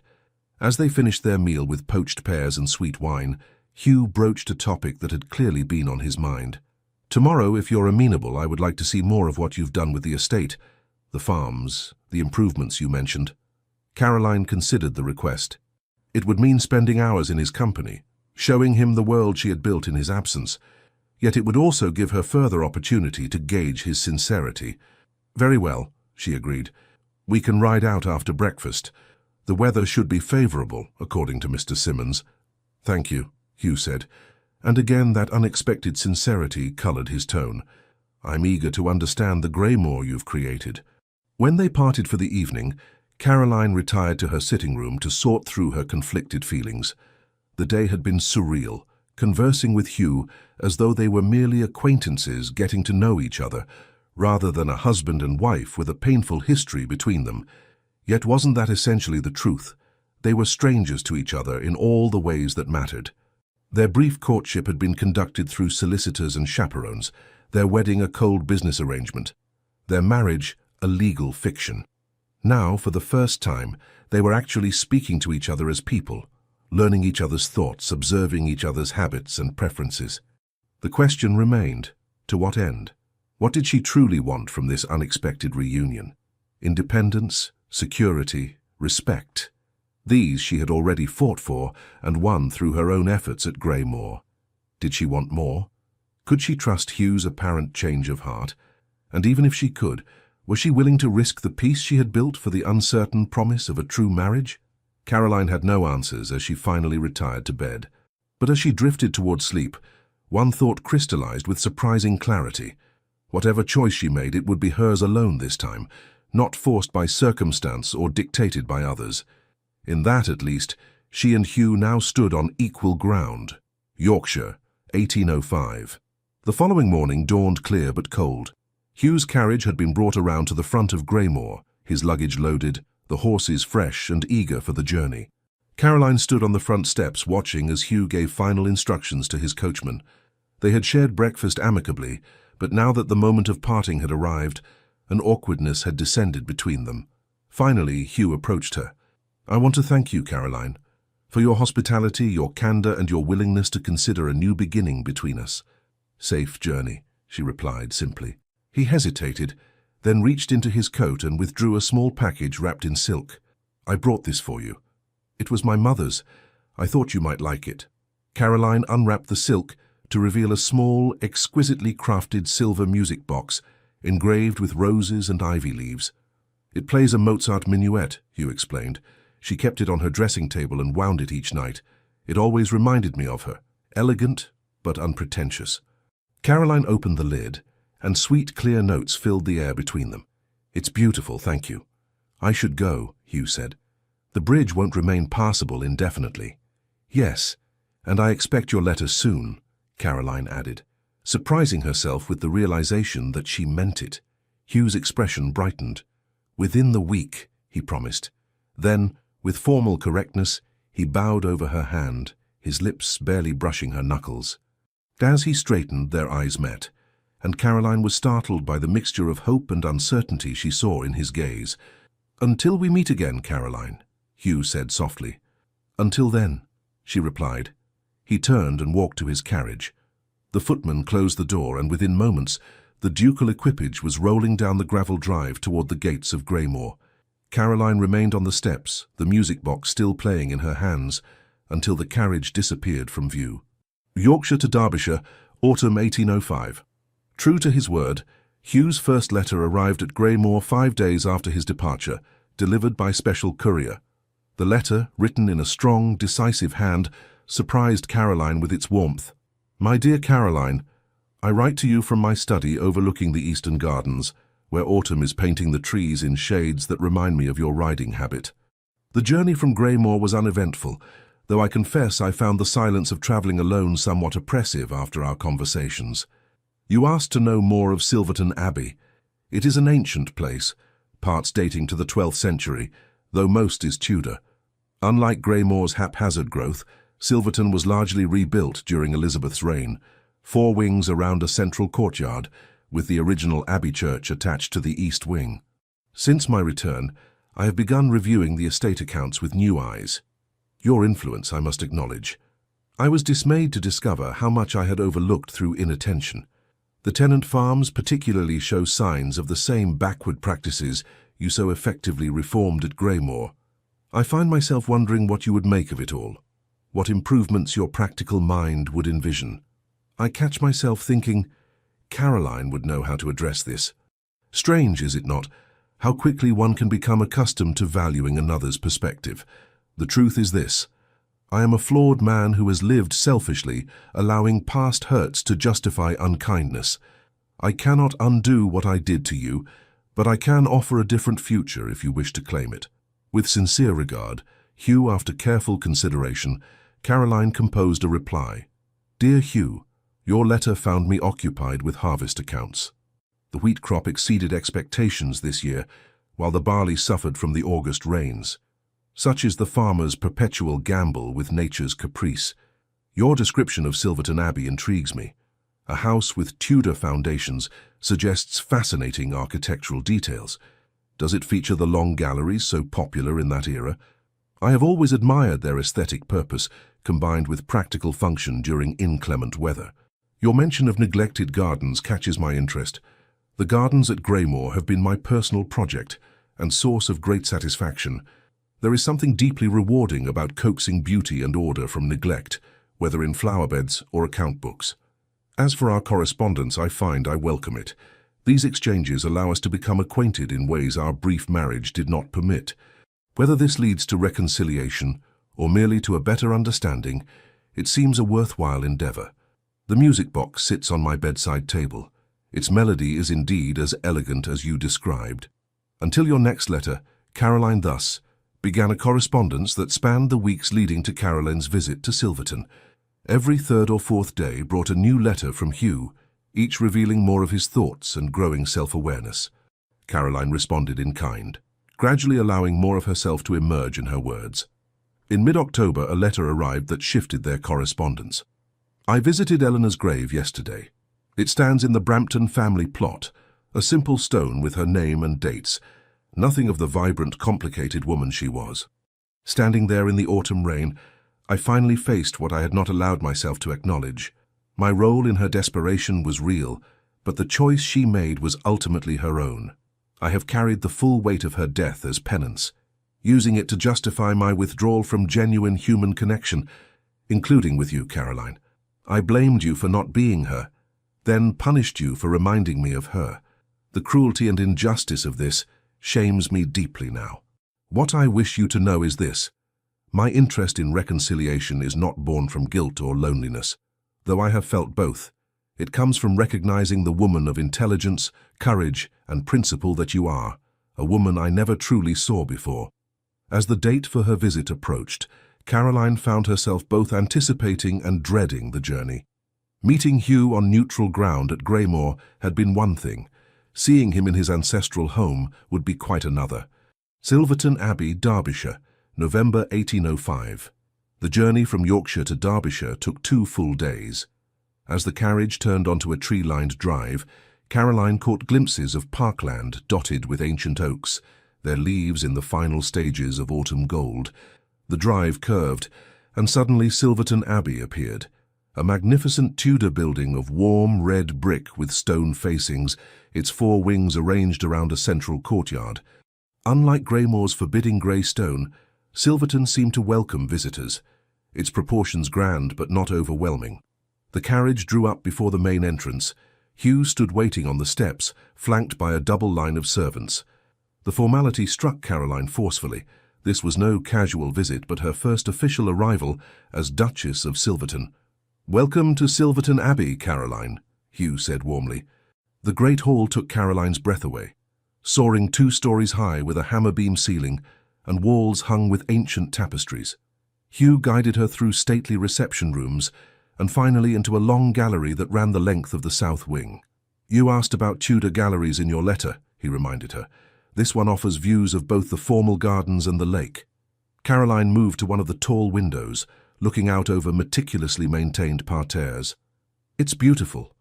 As they finished their meal with poached pears and sweet wine, Hugh broached a topic that had clearly been on his mind. "Tomorrow, if you're amenable, I would like to see more of what you've done with the estate, the farms, the improvements you mentioned." Caroline considered the request. It would mean spending hours in his company, showing him the world she had built in his absence. Yet it would also give her further opportunity to gauge his sincerity. "Very well," she agreed. "We can ride out after breakfast. The weather should be favorable, according to Mr. Simmons." "Thank you," Hugh said, and again that unexpected sincerity colored his tone. "I'm eager to understand the Greymoor you've created." When they parted for the evening, Caroline retired to her sitting room to sort through her conflicted feelings. The day had been surreal, conversing with Hugh as though they were merely acquaintances getting to know each other, rather than a husband and wife with a painful history between them. Yet wasn't that essentially the truth? They were strangers to each other in all the ways that mattered. Their brief courtship had been conducted through solicitors and chaperones, their wedding a cold business arrangement, their marriage a legal fiction. Now, for the first time, they were actually speaking to each other as people, learning each other's thoughts, observing each other's habits and preferences. The question remained, to what end? What did she truly want from this unexpected reunion? Independence, security, respect. These she had already fought for and won through her own efforts at Greymoor. Did she want more? Could she trust Hugh's apparent change of heart? And even if she could, was she willing to risk the peace she had built for the uncertain promise of a true marriage? Caroline had no answers as she finally retired to bed. But as she drifted toward sleep, one thought crystallized with surprising clarity. Whatever choice she made, it would be hers alone this time, not forced by circumstance or dictated by others. In that, at least, she and Hugh now stood on equal ground. Yorkshire, 1805. The following morning dawned clear but cold. Hugh's carriage had been brought around to the front of Greymoor, his luggage loaded, the horses fresh and eager for the journey. Caroline stood on the front steps watching as Hugh gave final instructions to his coachman. They had shared breakfast amicably, but now that the moment of parting had arrived, an awkwardness had descended between them. Finally, Hugh approached her. "I want to thank you, Caroline, for your hospitality, your candor, and your willingness to consider a new beginning between us." "Safe journey," she replied simply. He hesitated, then reached into his coat and withdrew a small package wrapped in silk. "I brought this for you. It was my mother's. I thought you might like it." Caroline unwrapped the silk to reveal a small, exquisitely crafted silver music box engraved with roses and ivy leaves. "It plays a Mozart minuet," Hugh explained. "She kept it on her dressing table and wound it each night. It always reminded me of her. Elegant, but unpretentious." Caroline opened the lid, and sweet, clear notes filled the air between them. "It's beautiful, thank you." "I should go," Hugh said. "The bridge won't remain passable indefinitely." "Yes, and I expect your letter soon," Caroline added, surprising herself with the realization that she meant it. Hugh's expression brightened. "Within the week," he promised. Then, with formal correctness, he bowed over her hand, his lips barely brushing her knuckles. As he straightened, their eyes met, and Caroline was startled by the mixture of hope and uncertainty she saw in his gaze. "Until we meet again, Caroline," Hugh said softly. "Until then," she replied. He turned and walked to his carriage. The footman closed the door, and within moments, the ducal equipage was rolling down the gravel drive toward the gates of Greymore. Caroline remained on the steps, the music box still playing in her hands, until the carriage disappeared from view. Yorkshire to Derbyshire, autumn 1805. True to his word, Hugh's first letter arrived at Greymore 5 days after his departure, delivered by special courier. The letter, written in a strong, decisive hand, surprised Caroline with its warmth. "My dear Caroline, I write to you from my study overlooking the eastern gardens, where autumn is painting the trees in shades that remind me of your riding habit. The journey from Greymore was uneventful, though I confess I found the silence of travelling alone somewhat oppressive after our conversations. You asked to know more of Silverton Abbey. It is an ancient place, parts dating to the 12th century, though most is Tudor. Unlike Greymore's haphazard growth, Silverton was largely rebuilt during Elizabeth's reign, 4 wings around a central courtyard, with the original Abbey Church attached to the east wing. Since my return, I have begun reviewing the estate accounts with new eyes. Your influence, I must acknowledge. I was dismayed to discover how much I had overlooked through inattention. The tenant farms particularly show signs of the same backward practices you so effectively reformed at Greymore. I find myself wondering what you would make of it all, what improvements your practical mind would envision. I catch myself thinking, Caroline would know how to address this. Strange, is it not, how quickly one can become accustomed to valuing another's perspective. The truth is this: I am a flawed man who has lived selfishly, allowing past hurts to justify unkindness. I cannot undo what I did to you, but I can offer a different future if you wish to claim it. With sincere regard, Hugh. After careful consideration, Caroline composed a reply. Dear Hugh, your letter found me occupied with harvest accounts. The wheat crop exceeded expectations this year, while the barley suffered from the August rains. Such is the farmer's perpetual gamble with nature's caprice. Your description of Silverton Abbey intrigues me. A house with Tudor foundations suggests fascinating architectural details. Does it feature the long galleries so popular in that era? I have always admired their aesthetic purpose, combined with practical function during inclement weather. Your mention of neglected gardens catches my interest. The gardens at Greymore have been my personal project and source of great satisfaction. There is something deeply rewarding about coaxing beauty and order from neglect, whether in flowerbeds or account books. As for our correspondence, I find I welcome it. These exchanges allow us to become acquainted in ways our brief marriage did not permit. Whether this leads to reconciliation or merely to a better understanding, it seems a worthwhile endeavor. The music box sits on my bedside table. Its melody is indeed as elegant as you described. Until your next letter, Caroline thus began a correspondence that spanned the weeks leading to Caroline's visit to Silverton. Every third or fourth day brought a new letter from Hugh, each revealing more of his thoughts and growing self-awareness. Caroline responded in kind, gradually allowing more of herself to emerge in her words. In mid-October, a letter arrived that shifted their correspondence. I visited Eleanor's grave yesterday. It stands in the Brampton family plot, a simple stone with her name and dates, nothing of the vibrant, complicated woman she was. Standing there in the autumn rain, I finally faced what I had not allowed myself to acknowledge. My role in her desperation was real, but the choice she made was ultimately her own. I have carried the full weight of her death as penance, using it to justify my withdrawal from genuine human connection, including with you, Caroline. I blamed you for not being her, then punished you for reminding me of her. The cruelty and injustice of this shames me deeply now. What I wish you to know is this. My interest in reconciliation is not born from guilt or loneliness, though I have felt both. It comes from recognizing the woman of intelligence, courage, and principle that you are, a woman I never truly saw before. As the date for her visit approached, Caroline found herself both anticipating and dreading the journey. Meeting Hugh on neutral ground at Greymore had been one thing. Seeing him in his ancestral home would be quite another. Silverton Abbey, Derbyshire, November 1805. The journey from Yorkshire to Derbyshire took 2 full days. As the carriage turned onto a tree-lined drive, Caroline caught glimpses of parkland dotted with ancient oaks, their leaves in the final stages of autumn gold. The drive curved, and suddenly Silverton Abbey appeared, a magnificent Tudor building of warm red brick with stone facings, its 4 wings arranged around a central courtyard. Unlike Greymoor's forbidding grey stone, Silverton seemed to welcome visitors, its proportions grand but not overwhelming. The carriage drew up before the main entrance. Hugh stood waiting on the steps, flanked by a double line of servants. The formality struck Caroline forcefully. This was no casual visit, but her first official arrival as Duchess of Silverton. "Welcome to Silverton Abbey, Caroline," Hugh said warmly. The great hall took Caroline's breath away, soaring 2 stories high with a hammer-beam ceiling and walls hung with ancient tapestries. Hugh guided her through stately reception rooms and finally into a long gallery that ran the length of the south wing. "You asked about Tudor galleries in your letter," he reminded her. "This one offers views of both the formal gardens and the lake." Caroline moved to one of the tall windows, looking out over meticulously maintained parterres. "It's beautiful.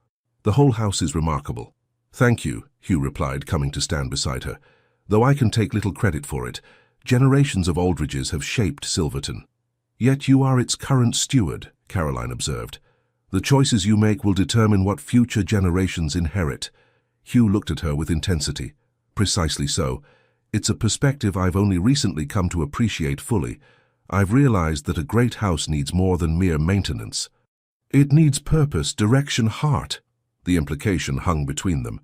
The whole house is remarkable." "Thank you," Hugh replied, coming to stand beside her. "Though I can take little credit for it, generations of Aldridges have shaped Silverton." "Yet you are its current steward," Caroline observed. "The choices you make will determine what future generations inherit." Hugh looked at her with intensity. "Precisely so. It's a perspective I've only recently come to appreciate fully. I've realized that a great house needs more than mere maintenance. It needs purpose, direction, heart." The implication hung between them.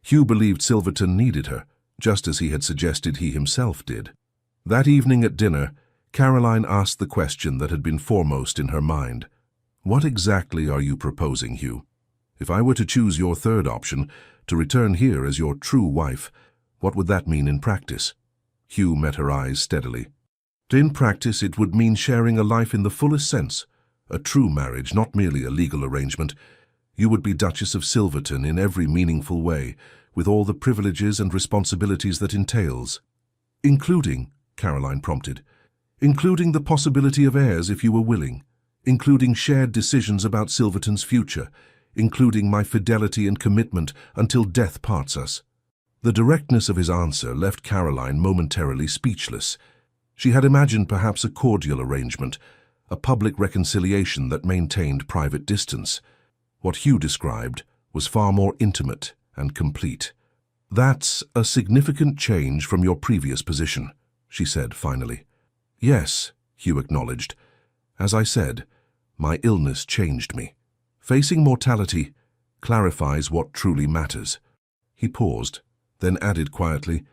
Hugh believed Silverton needed her, just as he had suggested he himself did. That evening at dinner, Caroline asked the question that had been foremost in her mind. "What exactly are you proposing, Hugh? If I were to choose your third option, to return here as your true wife, what would that mean in practice?" Hugh met her eyes steadily. "In practice, it would mean sharing a life in the fullest sense, a true marriage, not merely a legal arrangement. You would be Duchess of Silverton in every meaningful way, with all the privileges and responsibilities that entails." "Including," Caroline prompted, "including the possibility of heirs if you were willing, including shared decisions about Silverton's future, including my fidelity and commitment until death parts us." The directness of his answer left Caroline momentarily speechless. She had imagined perhaps a cordial arrangement, a public reconciliation that maintained private distance. What Hugh described was far more intimate and complete. "That's a significant change from your previous position," she said finally. "Yes," Hugh acknowledged. "As I said, my illness changed me. Facing mortality clarifies what truly matters." He paused, then added quietly,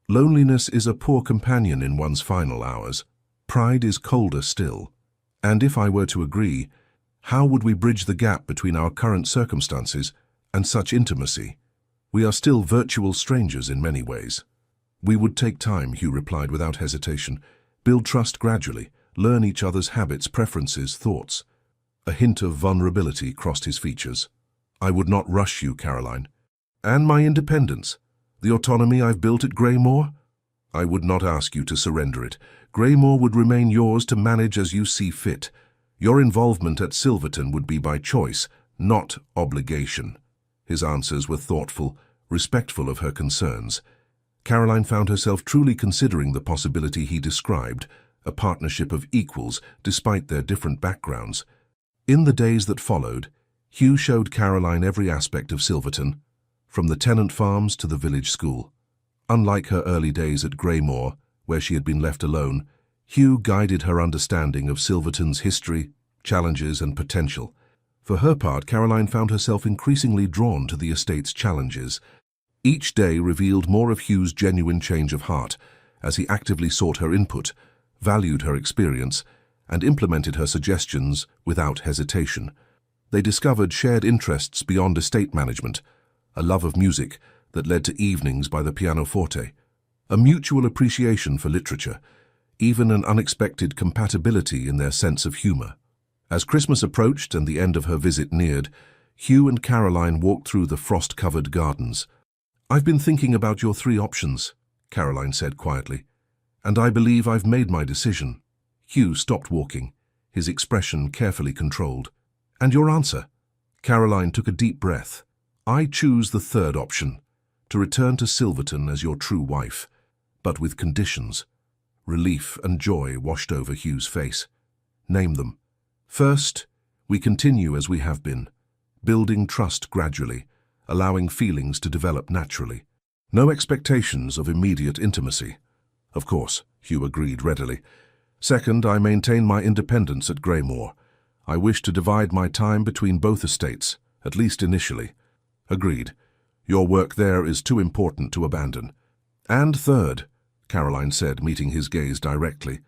"Loneliness is a poor companion in one's final hours. Pride is colder still. And if I were to agree, how would we bridge the gap between our current circumstances and such intimacy? We are still virtual strangers in many ways." "We would take time," Hugh replied without hesitation. "Build trust gradually, learn each other's habits, preferences, thoughts." A hint of vulnerability crossed his features. "I would not rush you, Caroline. And my independence, the autonomy I've built at Greymore? I would not ask you to surrender it. Greymore would remain yours to manage as you see fit. Your involvement at Silverton would be by choice, not obligation." His answers were thoughtful, respectful of her concerns. Caroline found herself truly considering the possibility he described, a partnership of equals despite their different backgrounds. In the days that followed, Hugh showed Caroline every aspect of Silverton, from the tenant farms to the village school. Unlike her early days at Greymoor, where she had been left alone, Hugh guided her understanding of Silverton's history, challenges and potential. For her part, Caroline found herself increasingly drawn to the estate's challenges. Each day revealed more of Hugh's genuine change of heart, as he actively sought her input, valued her experience, and implemented her suggestions without hesitation. They discovered shared interests beyond estate management, a love of music that led to evenings by the pianoforte, a mutual appreciation for literature, even an unexpected compatibility in their sense of humor. As Christmas approached and the end of her visit neared, Hugh and Caroline walked through the frost-covered gardens. "I've been thinking about your 3 options," Caroline said quietly, "and I believe I've made my decision." Hugh stopped walking, his expression carefully controlled. "And your answer?" Caroline took a deep breath. "I choose the 3rd option, to return to Silverton as your true wife, but with conditions." Relief and joy washed over Hugh's face. "Name them." "First, we continue as we have been, building trust gradually, allowing feelings to develop naturally. No expectations of immediate intimacy." "Of course," Hugh agreed readily. "Second, I maintain my independence at Greymoor. I wish to divide my time between both estates, at least initially." "Agreed. Your work there is too important to abandon." "And third," Caroline said, meeting his gaze directly,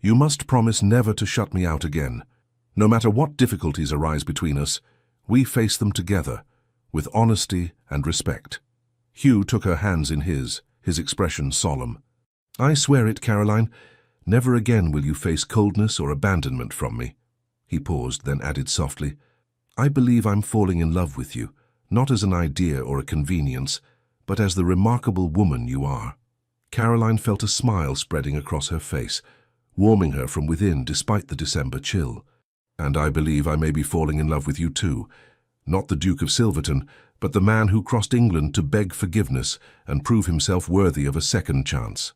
"you must promise never to shut me out again. No matter what difficulties arise between us, we face them together, with honesty and respect." Hugh took her hands in his expression solemn. "I swear it, Caroline. Never again will you face coldness or abandonment from me." He paused, then added softly, "I believe I'm falling in love with you, not as an idea or a convenience, but as the remarkable woman you are." Caroline felt a smile spreading across her face, warming her from within despite the December chill. "And I believe I may be falling in love with you too. Not the Duke of Silverton, but the man who crossed England to beg forgiveness and prove himself worthy of a second chance."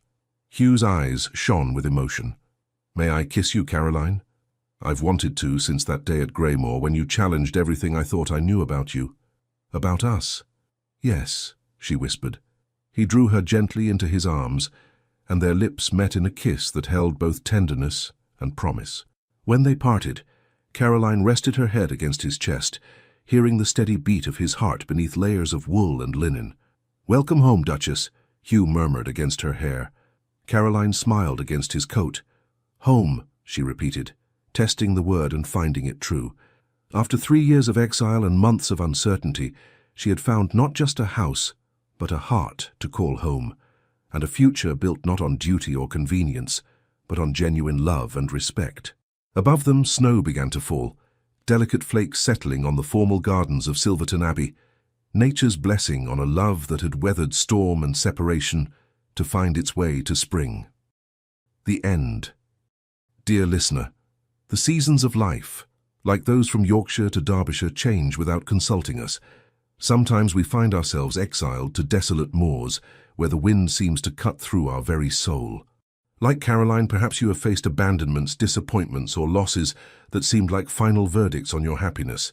Hugh's eyes shone with emotion. "May I kiss you, Caroline? I've wanted to since that day at Greymoor when you challenged everything I thought I knew about you." "About us?" "Yes," she whispered. He drew her gently into his arms, and their lips met in a kiss that held both tenderness and promise. When they parted, Caroline rested her head against his chest, hearing the steady beat of his heart beneath layers of wool and linen. "Welcome home, Duchess," Hugh murmured against her hair. Caroline smiled against his coat. "Home," she repeated, testing the word and finding it true. After 3 years of exile and months of uncertainty, she had found not just a house, but a heart to call home, and a future built not on duty or convenience, but on genuine love and respect. Above them, snow began to fall, delicate flakes settling on the formal gardens of Silverton Abbey, nature's blessing on a love that had weathered storm and separation to find its way to spring. The end. Dear listener, the seasons of life, like those from Yorkshire to Derbyshire, change without consulting us. Sometimes we find ourselves exiled to desolate moors where the wind seems to cut through our very soul. Like Caroline, perhaps you have faced abandonments, disappointments, or losses that seemed like final verdicts on your happiness.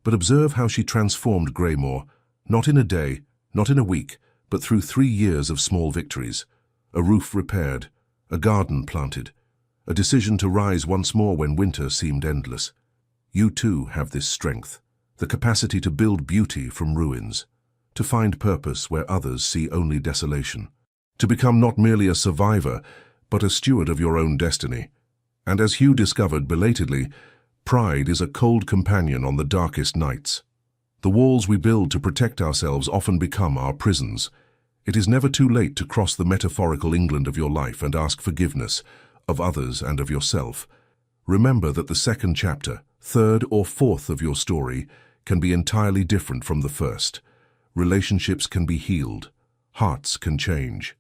But observe how she transformed Greymoor, not in a day, not in a week, but through 3 years of small victories. A roof repaired, a garden planted, a decision to rise once more when winter seemed endless. You too have this strength, the capacity to build beauty from ruins, to find purpose where others see only desolation, to become not merely a survivor, but a steward of your own destiny. And as Hugh discovered belatedly, pride is a cold companion on the darkest nights. The walls we build to protect ourselves often become our prisons. It is never too late to cross the metaphorical England of your life and ask forgiveness of others and of yourself. Remember that the second chapter, third or fourth of your story, can be entirely different from the first. Relationships can be healed. Hearts can change.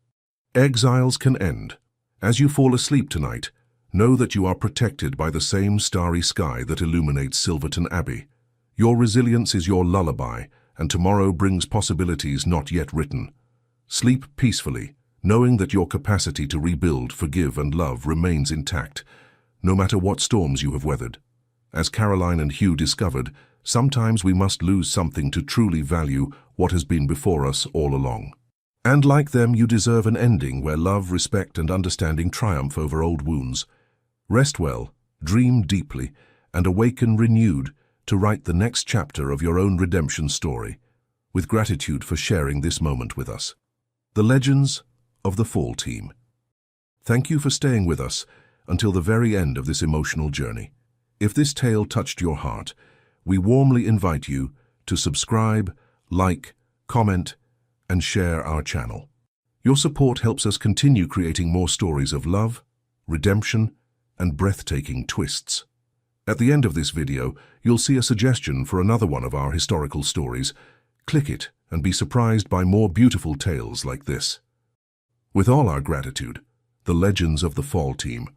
Exiles can end. As you fall asleep tonight, know that you are protected by the same starry sky that illuminates Silverton Abbey. Your resilience is your lullaby, and tomorrow brings possibilities not yet written. Sleep peacefully, knowing that your capacity to rebuild, forgive, and love remains intact, no matter what storms you have weathered. As Caroline and Hugh discovered, sometimes we must lose something to truly value what has been before us all along. And like them, you deserve an ending where love, respect, and understanding triumph over old wounds. Rest well, dream deeply, and awaken renewed to write the next chapter of your own redemption story, with gratitude for sharing this moment with us. The Legends of the Fall Team. Thank you for staying with us until the very end of this emotional journey. If this tale touched your heart, we warmly invite you to subscribe, like, comment, and share our channel. Your support helps us continue creating more stories of love, redemption, and breathtaking twists. At the end of this video, you'll see a suggestion for another one of our historical stories. Click it and be surprised by more beautiful tales like this. With all our gratitude, the Legends of the Fall Team